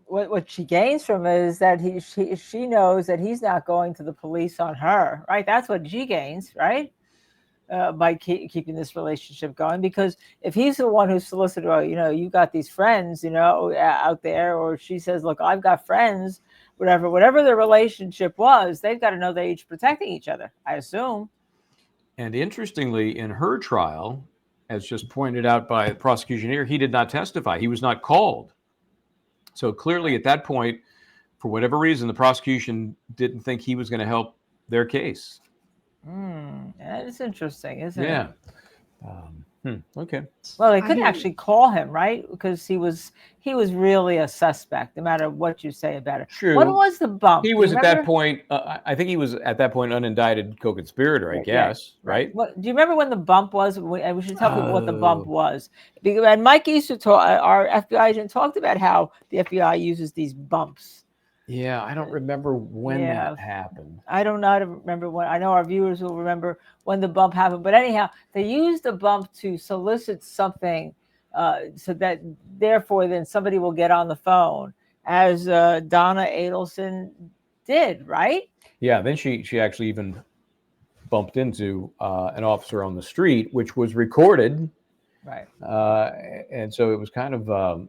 What she gains from it is that she knows that he's not going to the police on her, right? That's what she gains, right? By keeping this relationship going, because if he's the one who solicited, well, you got these friends, out there, or she says, look, I've got friends, whatever the relationship was, they've got to know they're each protecting each other, I assume. And interestingly, in her trial, as just pointed out by the prosecution here, he did not testify. He was not called. So clearly at that point, for whatever reason, the prosecution didn't think he was going to help their case. That is interesting, isn't it? Yeah. Okay. Well, they couldn't actually call him, right? Because he was really a suspect, no matter what you say about it. True. What was the bump? He Do you was at that remember? point, I think he was at that point unindicted co-conspirator, I guess, right? What, do you remember when the bump was? We should tell people what the bump was. And Mike used to talk, our FBI agent talked about how the FBI uses these bumps. Yeah, I don't remember when Yeah. that happened. I don't know. Remember when. I know our viewers will remember when the bump happened. But anyhow, they used the bump to solicit something, so that therefore then somebody will get on the phone, as Donna Adelson did, right? Yeah, then she actually even bumped into an officer on the street, which was recorded. Right. And so it was kind of a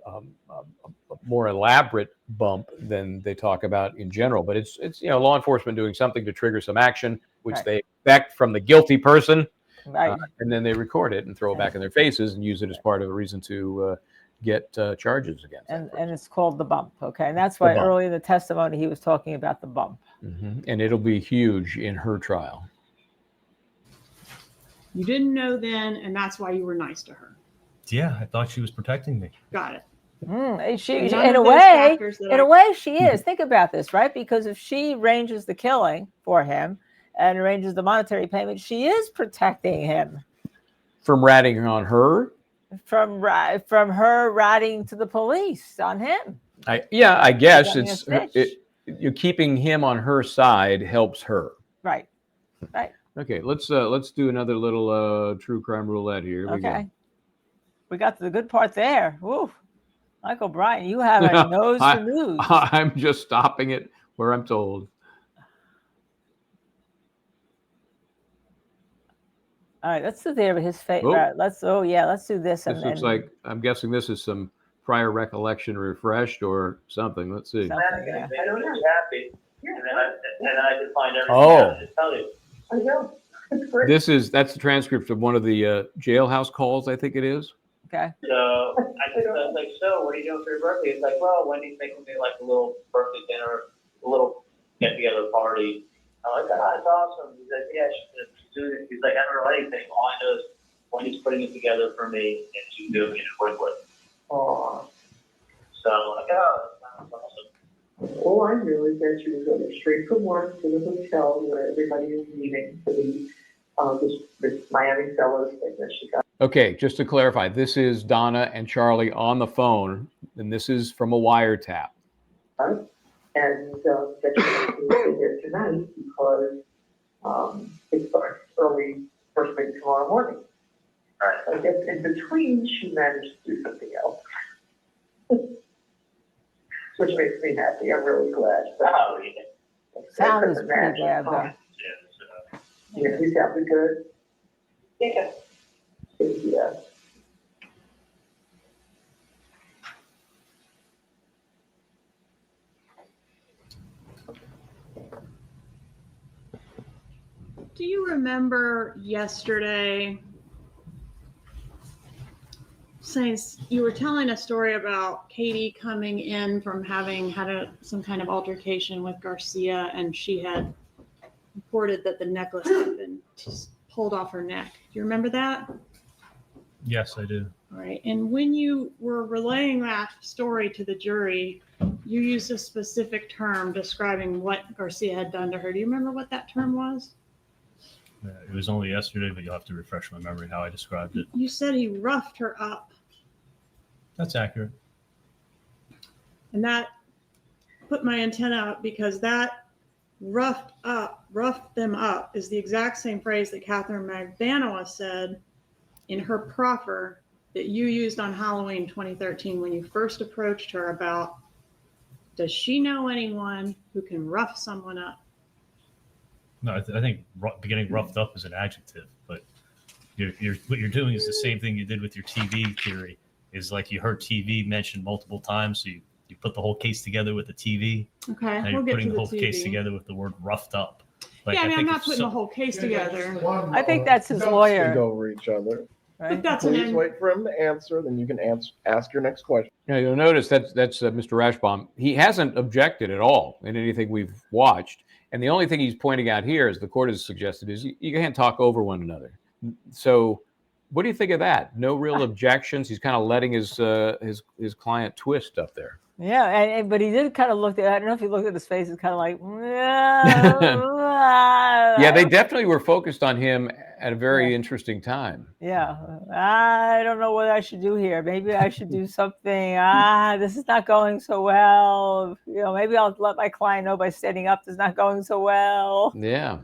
more elaborate bump than they talk about in general. But it's law enforcement doing something to trigger some action, which Right. they expect from the guilty person. Right. And then they record it and throw it back in their faces and use it as part of a reason to get charges against that And it's called the bump. Okay. And that's The why bump. early in the testimony, he was talking about the bump. And it'll be huge in her trial. You didn't know then, and that's why you were nice to her. Yeah, I thought she was protecting me. Got it. She, None in of a those way, factors that in I- a way, she is. Think about this, right? Because if she arranges the killing for him and arranges the monetary payment, she is protecting him From ratting on her? from her ratting to the police on him. I guess Becoming a it's snitch. you're keeping him on her side helps her. Right. Right. Okay, let's do another little true crime roulette here. Okay. We got the good part there. Woo. Michael Bryan, you have a nose for news. I'm just stopping it where I'm told. All right, let's do there with his face. Oh. Let's do this. This looks like, I'm guessing this is some prior recollection refreshed or something. Let's see. something, yeah. I don't know. Happy. And then I could find everything Oh. out and tell you. I know. It's great. That's the transcript of one of the jailhouse calls, I think it is. Okay. So I was like, so what are you doing for your birthday? It's like, well, Wendy's making me like a little birthday dinner, a little get together party. I'm like, that's awesome. He's like, yeah, she's doing it. He's like, I don't know anything. All I know is Wendy's putting it together for me and she's doing it quickly. Aw. So I'm like, oh, that sounds awesome. All I knew is that she was going straight from work to the hotel where everybody is meeting for the this Miami Fellows thing that she got. Okay, just to clarify, this is Donna and Charlie on the phone, and this is from a wiretap. And that she's going to be there tonight because it starts early, first thing tomorrow morning. All right. I guess in between, she managed to do something else. Which makes me happy. I'm really glad. Oh, yeah. Sound is pretty bad, though. Yeah, Yeah, he sounded good. Yeah. Yeah. Do you remember yesterday saying you were telling a story about Katie coming in from having had some kind of altercation with Garcia, and she had reported that the necklace had been pulled off her neck. Do you remember that? Yes, I do. All right. And when you were relaying that story to the jury, you used a specific term describing what Garcia had done to her. Do you remember what that term was? It was only yesterday, but you'll have to refresh my memory how I described it. You said he roughed her up. That's accurate. And that put my antenna up because that roughed them up is the exact same phrase that Catherine Magbanua said in her proffer that you used on Halloween 2013 when you first approached her about, does she know anyone who can rough someone up? No, I think getting roughed up is an adjective, but what you're doing is the same thing you did with your TV theory. Is like you heard TV mentioned multiple times, so you put the whole case together with the TV. Okay, Now we'll you're get putting to the the whole case TV. together with the word roughed up. Like, Yeah, I mean, I'm think not if putting the whole case together. I think that's his lawyer. Over each other. But Right? that's Please an wait for him to answer, then you can ask your next question. Now, you'll notice that's Mr. Rashbaum. He hasn't objected at all in anything we've watched. And the only thing he's pointing out here, as the court has suggested, is you can't talk over one another. So what do you think of that? No real objections. He's kind of letting his client twist up there. Yeah, but he did kind of look at. I don't know if he looked at his face. It's kind of like, Yeah, they definitely were focused on him at a very interesting time. Yeah, I don't know what I should do here. Maybe I should do something. This is not going so well. Maybe I'll let my client know by standing up. This is not going so well. Yeah,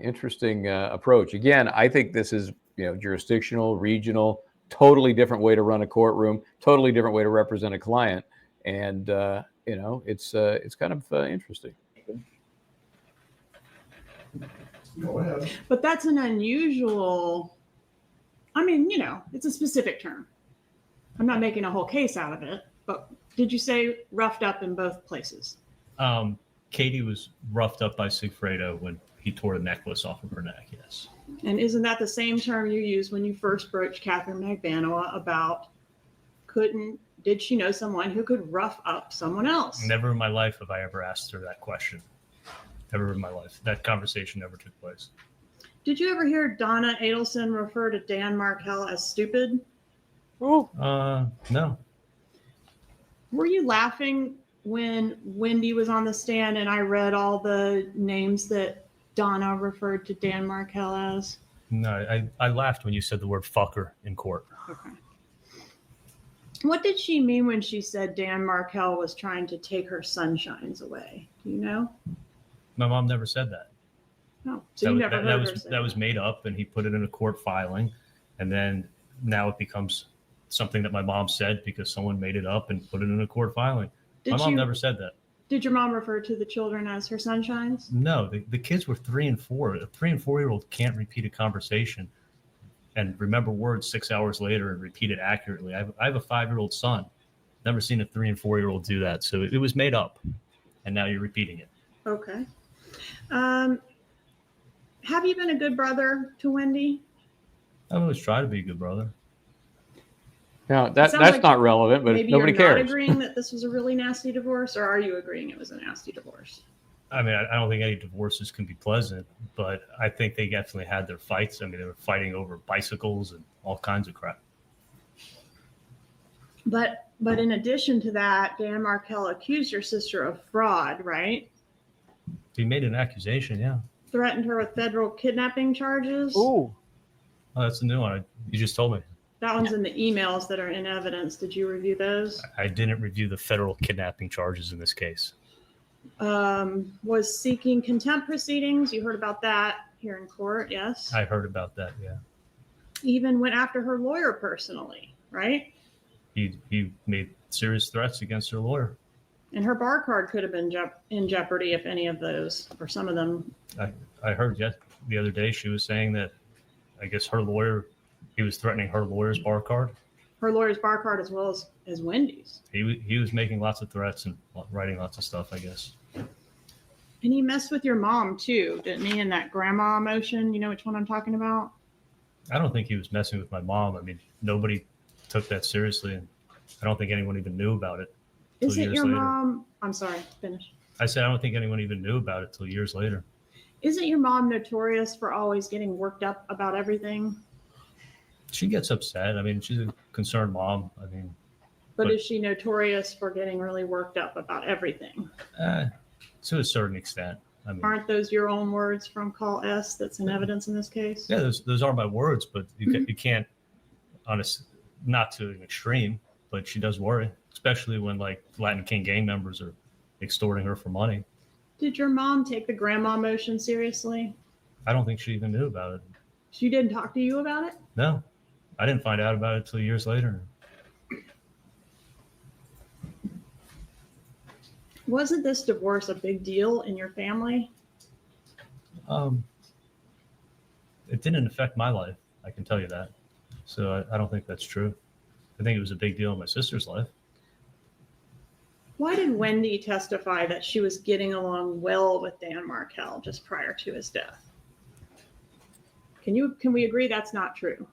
interesting approach. Again, I think this is jurisdictional, regional, totally different way to run a courtroom, totally different way to represent a client, and it's kind of interesting. Go ahead. But that's an unusual, it's a specific term. I'm not making a whole case out of it, but did you say roughed up in both places? Katie was roughed up by Sigfredo when he tore the necklace off of her neck. Yes. And isn't that the same term you used when you first broached Catherine McBanoa about did she know someone who could rough up someone else? Never in my life have I ever asked her that question. Never in my life. That conversation never took place. Did you ever hear Donna Adelson refer to Dan Markell as stupid? Ooh. No. Were you laughing when Wendy was on the stand and I read all the names that Donna referred to Dan Markell as? No, I laughed when you said the word fucker in court. Okay. What did she mean when she said Dan Markell was trying to take her sunshines away? Do you know? My mom never said that. No. So you never heard her say that was made up, and he put it in a court filing, and then now it becomes something that my mom said because someone made it up and put it in a court filing. My mom never said that. Did your mom refer to the children as her sunshines? No, the kids were 3 and 4. A 3 and 4-year-old can't repeat a conversation and remember words 6 hours later and repeat it accurately. I have a 5-year-old son. Never seen a 3 and 4-year-old do that. So it was made up, and now you're repeating it. Okay. Have you been a good brother to Wendy? I always try to be a good brother. Now, Sounds that's like not relevant, but maybe nobody you're not cares. agreeing that this was a really nasty divorce, or are you agreeing it was a nasty divorce? I mean, I don't think any divorces can be pleasant, but I think they definitely had their fights. I mean, they were fighting over bicycles and all kinds of crap. But in addition to that, Dan Markell accused your sister of fraud, right? He made an accusation, yeah. Threatened her with federal kidnapping charges. Ooh. Oh, that's the new one. You just told me. That one's in the emails that are in evidence. Did you review those? I didn't review the federal kidnapping charges in this case. Was seeking contempt proceedings. You heard about that here in court, yes? I heard about that, yeah. Even went after her lawyer personally, right? He made serious threats against her lawyer. And her bar card could have been in jeopardy if any of those, or some of them. I heard the other day she was saying that I guess her lawyer, he was threatening her lawyer's bar card. Her lawyer's bar card as well as Wendy's. He was making lots of threats and writing lots of stuff, I guess. And he messed with your mom too, didn't he, in that grandma motion? You know which one I'm talking about? I don't think he was messing with my mom. I mean, nobody took that seriously, and I don't think anyone even knew about it. Is it years your later. mom? I'm sorry, finish. I said I don't think anyone even knew about it till years later. Isn't your mom notorious for always getting worked up about everything? She gets upset. I mean, she's a concerned mom. I mean, But is she notorious for getting really worked up about everything? to a certain extent. I mean, Aren't those your own words from Call S that's in evidence in this case? yeah, those are my words, but you can't, not to an extreme, but she does worry, especially when like Latin King gang members are extorting her for money. Did your mom take the grandma motion seriously? I don't think she even knew about it. She didn't talk to you about it? No, I didn't find out about it till years later. Wasn't this divorce a big deal in your family? It didn't affect my life. I can tell you that. So I don't think that's true. I think it was a big deal in my sister's life. Why did Wendy testify that she was getting along well with Dan Markell just prior to his death? Can we agree that's not true?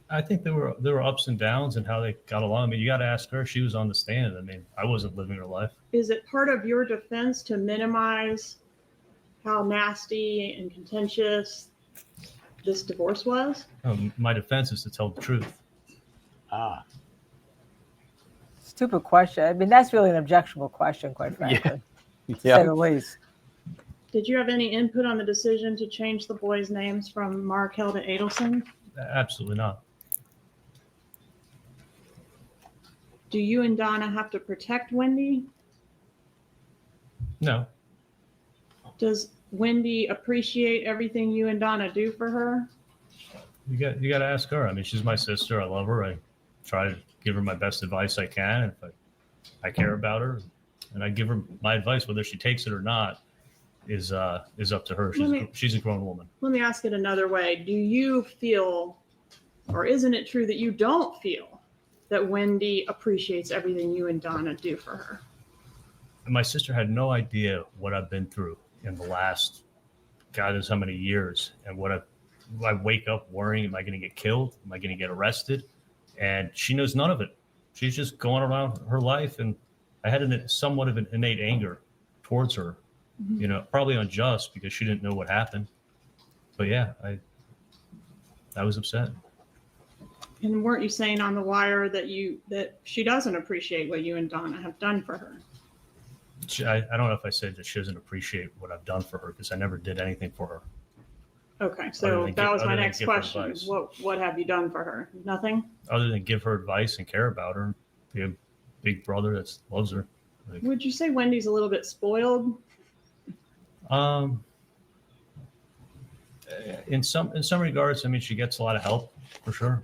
I think there were ups and downs and how they got along. I mean, you got to ask her. She was on the stand. I mean, I wasn't living her life. Is it part of your defense to minimize how nasty and contentious this divorce was? My defense is to tell the truth. Stupid question. I mean, that's really an objectionable question, quite frankly. To say the least. Did you have any input on the decision to change the boys' names from Markell to Adelson? Absolutely not. Do you and Donna have to protect Wendy? No. Does Wendy appreciate everything you and Donna do for her? You got to ask her. I mean, she's my sister. I love her. I try to give her my best advice I can. If I care about her, and I give her my advice, whether she takes it or not, is up to her. She's a grown woman. Let me ask it another way. Do you feel, or isn't it true that you don't feel that Wendy appreciates everything you and Donna do for her? And my sister had no idea what I've been through in the last, God knows how many years, and what I've I wake up worrying, am I going to get killed? Am I going to get arrested? And she knows none of it. She's just going around her life. And I had somewhat of an innate anger towards her, you know, probably unjust because she didn't know what happened. But yeah, I was upset. And weren't you saying on the wire that she doesn't appreciate what you and Donna have done for her? I don't know if I said that she doesn't appreciate what I've done for her because I never did anything for her. Okay, so that was my next question. Advice. What have you done for her? Nothing? Other than give her advice and care about her, be a big brother that loves her. Like, Would you say Wendy's a little bit spoiled? in some regards, I mean, she gets a lot of help for sure.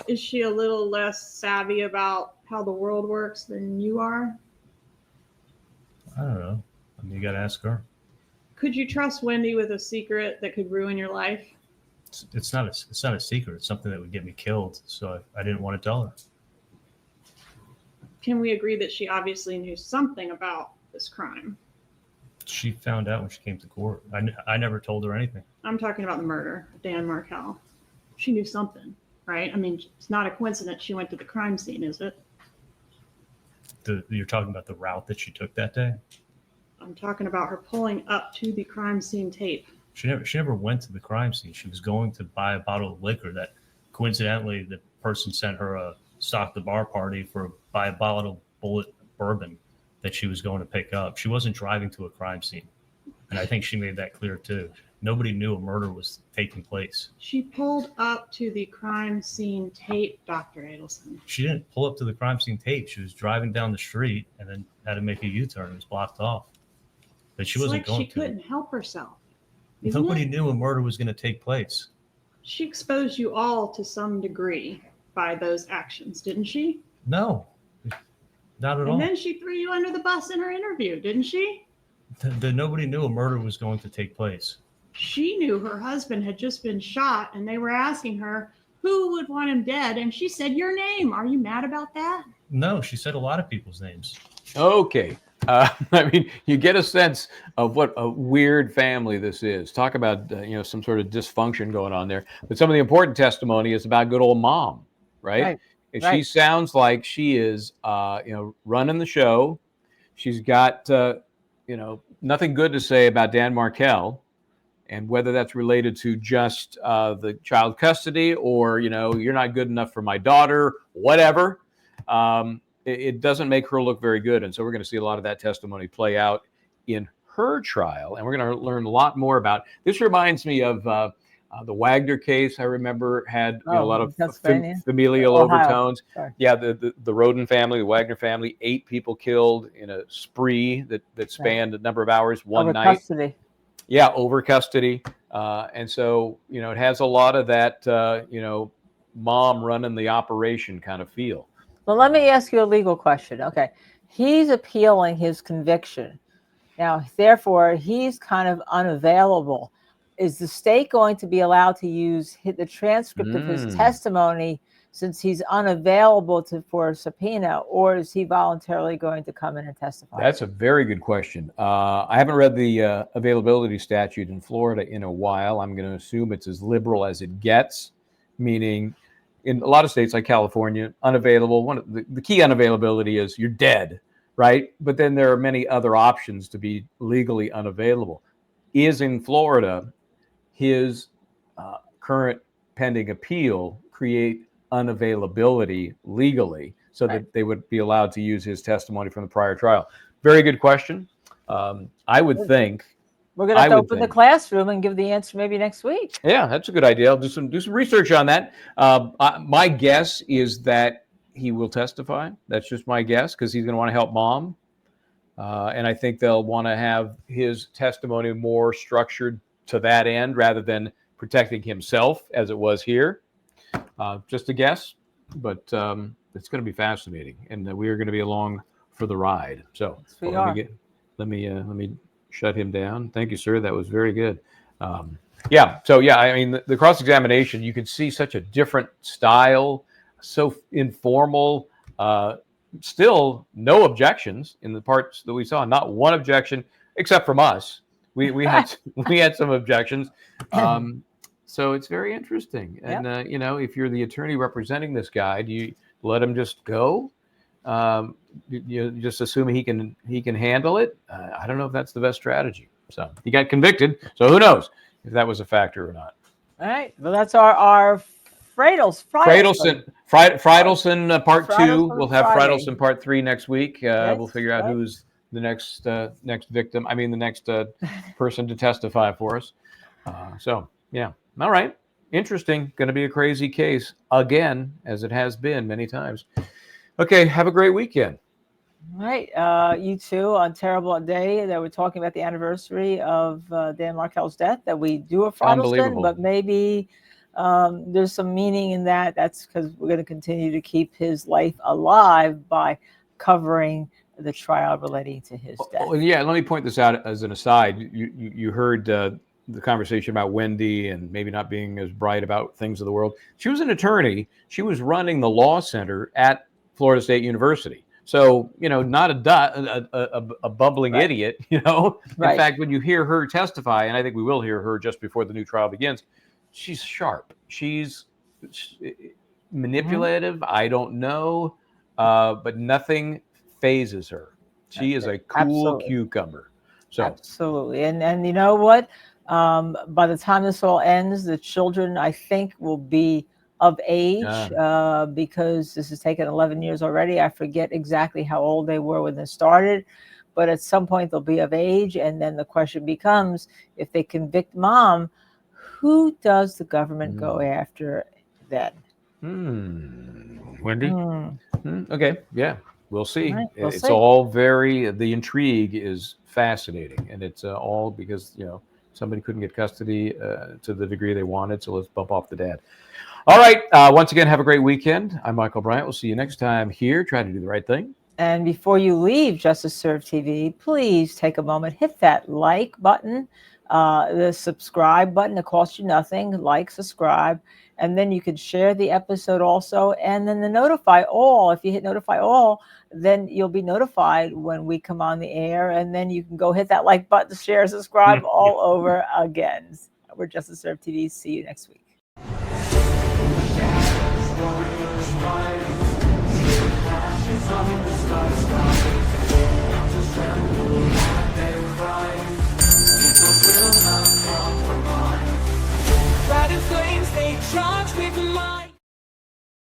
Is she a little less savvy about how the world works than you are? I don't know. I mean, you got to ask her. Could you trust Wendy with a secret that could ruin your life? It's not a secret. It's something that would get me killed. So I didn't want to tell her. Can we agree that she obviously knew something about this crime? She found out when she came to court. I never told her anything. I'm talking about the murder of Dan Markell. She knew something, right? I mean, it's not a coincidence she went to the crime scene, is it? You're talking about the route that she took that day? I'm talking about her pulling up to the crime scene tape. She never went to the crime scene. She was going to buy a bottle of liquor that coincidentally the person sent her a stock the bar party buy a bottle of bullet bourbon that she was going to pick up. She wasn't driving to a crime scene. And I think she made that clear too. Nobody knew a murder was taking place. She pulled up to the crime scene tape, Dr. Adelson. She didn't pull up to the crime scene tape. She was driving down the street and then had to make a U-turn. It was blocked off. But she wasn't going to. She couldn't help herself. Nobody knew a murder was going to take place. She exposed you all to some degree by those actions, didn't she? No, not at all. And then she threw you under the bus in her interview, didn't she? Nobody knew a murder was going to take place. She knew her husband had just been shot and they were asking her who would want him dead. And she said your name. Are you mad about that? No, she said a lot of people's names. Okay. I mean, you get a sense of what a weird family this is. Talk about, some sort of dysfunction going on there. But some of the important testimony is about good old mom, right? And she sounds like she is, running the show. She's got, nothing good to say about Dan Markell. And whether that's related to just the child custody or, you're not good enough for my daughter, whatever. It doesn't make her look very good. And so we're going to see a lot of that testimony play out in her trial. And we're going to learn a lot more about. This reminds me of the Wagner case. I remember had a lot of familial overtones. Sorry. Yeah, the Roden family, the Wagner family, 8 people killed in a spree that spanned a number of hours, one night. Custody. Yeah, over custody. And so, it has a lot of that, mom running the operation kind of feel. Well, let me ask you a legal question. Okay. He's appealing his conviction. Now, therefore, he's kind of unavailable. Is the state going to be allowed to use the transcript of his testimony since he's unavailable for a subpoena, or is he voluntarily going to come in and testify? That's a very good question. I haven't read the availability statute in Florida in a while. I'm going to assume it's as liberal as it gets, meaning in a lot of states like California, unavailable. One of the key unavailability is you're dead, right? But then there are many other options to be legally unavailable. Is in Florida, his current pending appeal create unavailability legally so that they would be allowed to use his testimony from the prior trial? Very good question. I would think we're going to have to open the classroom and give the answer maybe next week. Yeah, that's a good idea. I'll do some research on that. My guess is that he will testify. That's just my guess because he's going to want to help mom. And I think they'll want to have his testimony more structured to that end rather than protecting himself as it was here. Just a guess, but it's going to be fascinating. And we are going to be along for the ride. So let me shut him down. Thank you, sir. That was very good. I mean, the cross-examination, you can see such a different style, so informal, still no objections in the parts that we saw. Not one objection, except from us. We had some objections. So it's very interesting. And, if you're the attorney representing this guy, do you let him just go? You just assume he can handle it? I don't know if that's the best strategy. So he got convicted. So who knows if that was a factor or not. All right. Well, that's our Fridelson Part 2. Fridelson We'll have Friday. Fridelson Part 3 next week. Yes, We'll figure out right. who's the next victim. I mean, the next person to testify for us. So yeah. All right. Interesting. Going to be a crazy case again, as it has been many times. Okay. Have a great weekend. All right. You too. On terrible day that we're talking about the anniversary of Dan Markell's death, that we do a Fridelson, Unbelievable. but maybe there's some meaning in that. That's because we're going to continue to keep his life alive by covering the trial relating to his death. Oh, yeah. Let me point this out as an aside. You heard the conversation about Wendy and maybe not being as bright about things of the world. She was an attorney. She was running the law center at Florida State University. So, not a bubbling Right. idiot, Right. In fact, when you hear her testify, and I think we will hear her just before the new trial begins, she's sharp. She's manipulative. I don't know, but nothing phases her. She is a cool Absolutely. cucumber. So Absolutely. And you know what? By the time this all ends, the children, I think, will be of age because this has taken 11 years already. I forget exactly how old they were when this started, but at some point they'll be of age. And then the question becomes, if they convict mom, who does the government go after then? Wendy? Okay. Yeah. We'll see. All right, we'll It's see. all the intrigue is fascinating. And it's all because, somebody couldn't get custody to the degree they wanted. So let's bump off the dad. All right. Once again, have a great weekend. I'm Michael Bryant. We'll see you next time here. Try to do the right thing. And before you leave Justice Served TV, please take a moment, hit that like button, the subscribe button. It costs you nothing. Like, subscribe, and then you can share the episode also. And then the notify all. If you hit notify all, then you'll be notified when we come on the air. And then you can go hit that like button, share, subscribe all over again. We're Justice Served TV. See you next week. On the stars.